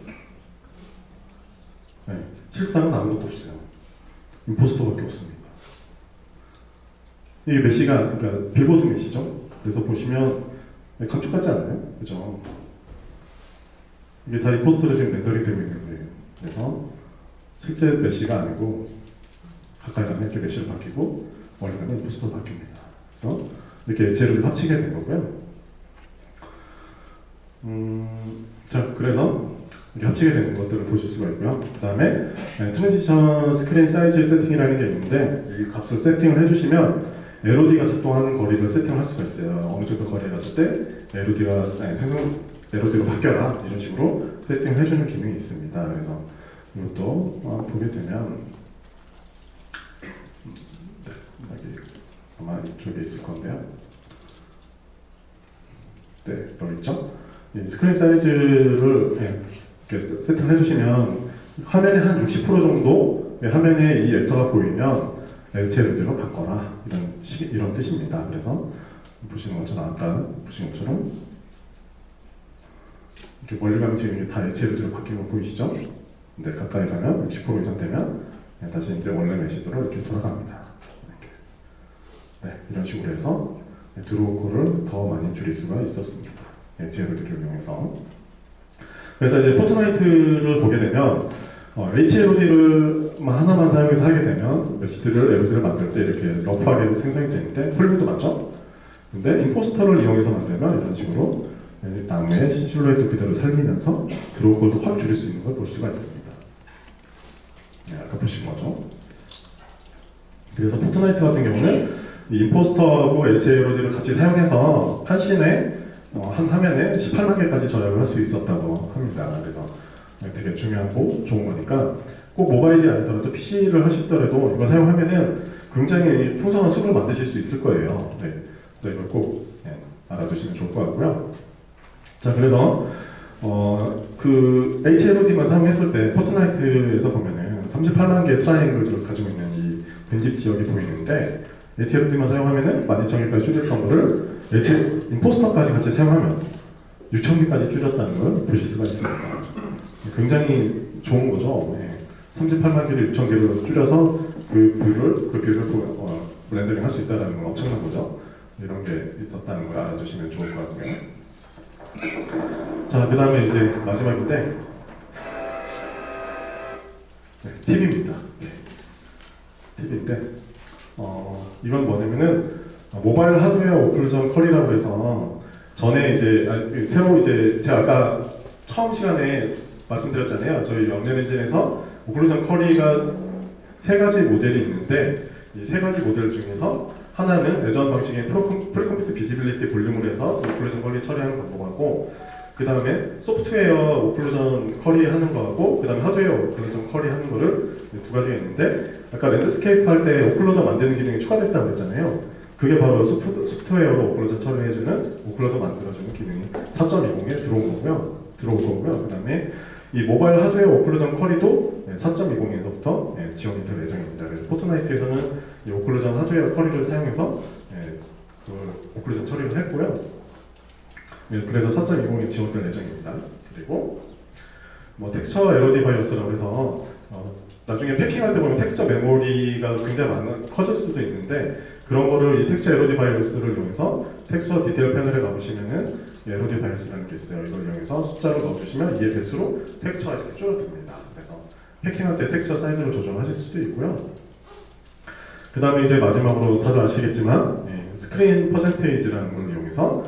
A: 네. 실상은 아무것도 없어요. 임포스터밖에 없습니다. 이게 메시가 그러니까 빌보드 메시죠. 그래서 보시면 감쪽 같지 않나요? 그죠? 이게 다 임포스터로 지금 렌더링 되고 있는 거예요. 그래서 실제 메시가 아니고 가까이 가면 이렇게 메시로 바뀌고 멀리 가면 임포스터로 바뀝니다. 그래서 이렇게 재료를 합치게 된 거고요. 자, 그래서 이렇게 합치게 되는 것들을 보실 수가 있고요. 그 다음에 트랜지션 스크린 사이즈 세팅이라는 게 있는데 이 값을 세팅을 해주시면 LOD가 작동하는 거리를 세팅할 수가 있어요. 어느 정도 거리에 갔을 때 LOD로 바뀌어라 이런 식으로 세팅을 해주는 기능이 있습니다. 그래서 이것도 보게 되면 여기 아마 이쪽에 있을 건데요. 네, 여기 있죠? 이 스크린 사이즈를 이렇게 세팅을 해주시면 화면의 한 60% 정도 화면에 이 액터가 보이면 HLOD로 바꿔라 이런 뜻입니다. 그래서 보시는 것처럼 아까 보신 것처럼 이렇게 멀리 가면 지금 다 HLOD로 바뀐 거 보이시죠? 근데 가까이 가면 60% 이상 되면 다시 이제 원래 메시지로 이렇게 돌아갑니다. 이렇게. 네, 이런 식으로 해서 드로우콜을 더 많이 줄일 수가 있었습니다. HLOD를 이용해서. 그래서 이제 포트나이트를 보게 되면 HLOD를 하나만 사용해서 하게 되면 메시지를 LOD를 만들 때 이렇게 러프하게 생성이 되는데 폴리도 맞죠? 근데 임포스터를 이용해서 만들면 이런 식으로 나무의 실루엣도 그대로 살리면서 드로우콜도 확 줄일 수 있는 걸 볼 수가 있습니다. 네, 아까 보신 거죠. 그래서 포트나이트 같은 경우는 이 임포스터하고 HLOD를 같이 사용해서 한 씬에 한 화면에 18만 개까지 저장을 할 수 있었다고 합니다. 그래서 되게 중요하고 좋은 거니까 꼭 모바일이 아니더라도 PC를 하시더라도 이걸 사용하면은 굉장히 풍성한 숲을 만드실 수 있을 거예요. 네. 그래서 이걸 꼭 알아두시면 좋을 것 같고요. 자, 그래서 그 HLOD만 사용했을 때 포트나이트에서 보면은 38만 개의 트라이앵글을 가지고 있는 이 빈집 지역이 보이는데 HLOD만 사용하면은 12,000개까지 줄였던 거를 임포스터까지 같이 사용하면 6,000개까지 줄였다는 걸 보실 수가 있습니다. 굉장히 좋은 거죠. 네. 38만 개를 6,000개로 줄여서 그 뷰를 렌더링 할 수 있다는 건 엄청난 거죠. 이런 게 있었다는 걸 알아주시면 좋을 것 같고요. 자, 그 다음에 이제 마지막인데 네, 팁입니다. 네. 팁인데 이건 뭐냐면은 모바일 하드웨어 오플전 컬이라고 해서 전에 이제 새로 이제 제가 아까 처음 시간에 말씀드렸잖아요. 저희 영년 엔진에서 오클루전 커리가 세 가지 모델이 있는데 이 세 가지 모델 중에서 하나는 예전 방식인 프리컴퓨트 비지빌리티 볼륨을 해서 오클루전 커리 처리하는 방법하고, 그 다음에 소프트웨어 오클루전 커리 하는 거하고, 그 다음에 하드웨어 오클루전 커리 하는 거를 두 가지가 있는데, 아까 랜드스케이프 할 때 오클루더 만드는 기능이 추가됐다고 그랬잖아요. 그게 바로 소프트웨어로 오클루전 처리해주는 오클루더 만들어주는 기능이 4.20에 들어온 거고요. 그 다음에 이 모바일 하드웨어 오클루전 커리도 4.20에서부터 지원이 될 예정입니다. 그래서 포트나이트에서는 이 오클루전 하드웨어 커리를 사용해서 그 오클루전 처리를 했고요. 그래서 4.20에 지원될 예정입니다. 그리고 뭐 텍스처 LOD 바이오스라고 해서 나중에 패킹할 때 보면 텍스처 메모리가 굉장히 커질 수도 있는데, 그런 거를 이 텍스처 LOD 바이오스를 이용해서 텍스처 디테일 패널에 가보시면은 LOD 바이오스라는 게 있어요. 이걸 이용해서 숫자를 넣어주시면 이에 대수로 텍스처가 이렇게 줄어듭니다. 그래서 패킹할 때 텍스처 사이즈를 조정하실 수도 있고요. 그 다음에 이제 마지막으로 다들 아시겠지만 스크린 퍼센테이지라는 걸 이용해서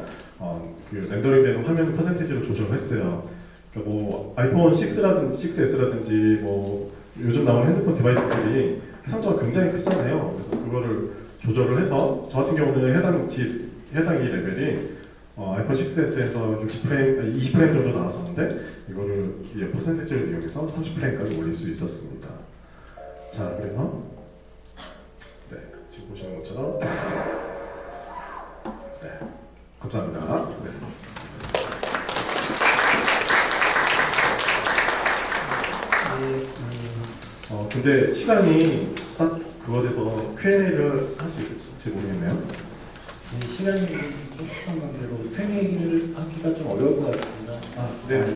A: 그 렌더링되는 화면 퍼센테이지를 조정을 했어요. 그러니까 뭐 아이폰 6라든지 6S라든지 뭐 요즘 나오는 핸드폰 디바이스들이 해상도가 굉장히 크잖아요. 그래서 그거를 조절을 해서 저 같은 경우는 해당 이 레벨이 아이폰 6S에서 60프레임, 20프레임 정도 나왔었는데 이거를 이 퍼센테이지를 이용해서 30프레임까지 올릴 수 있었습니다. 자, 그래서 지금 보시는 것처럼 감사합니다. 근데 시간이 딱 그거에 대해서 Q&A를 할 수 있을지 모르겠네요.
B: 시간이 좀 부족한 관계로 Q&A를 하기가 좀 어려울 것 같습니다.
A: 네.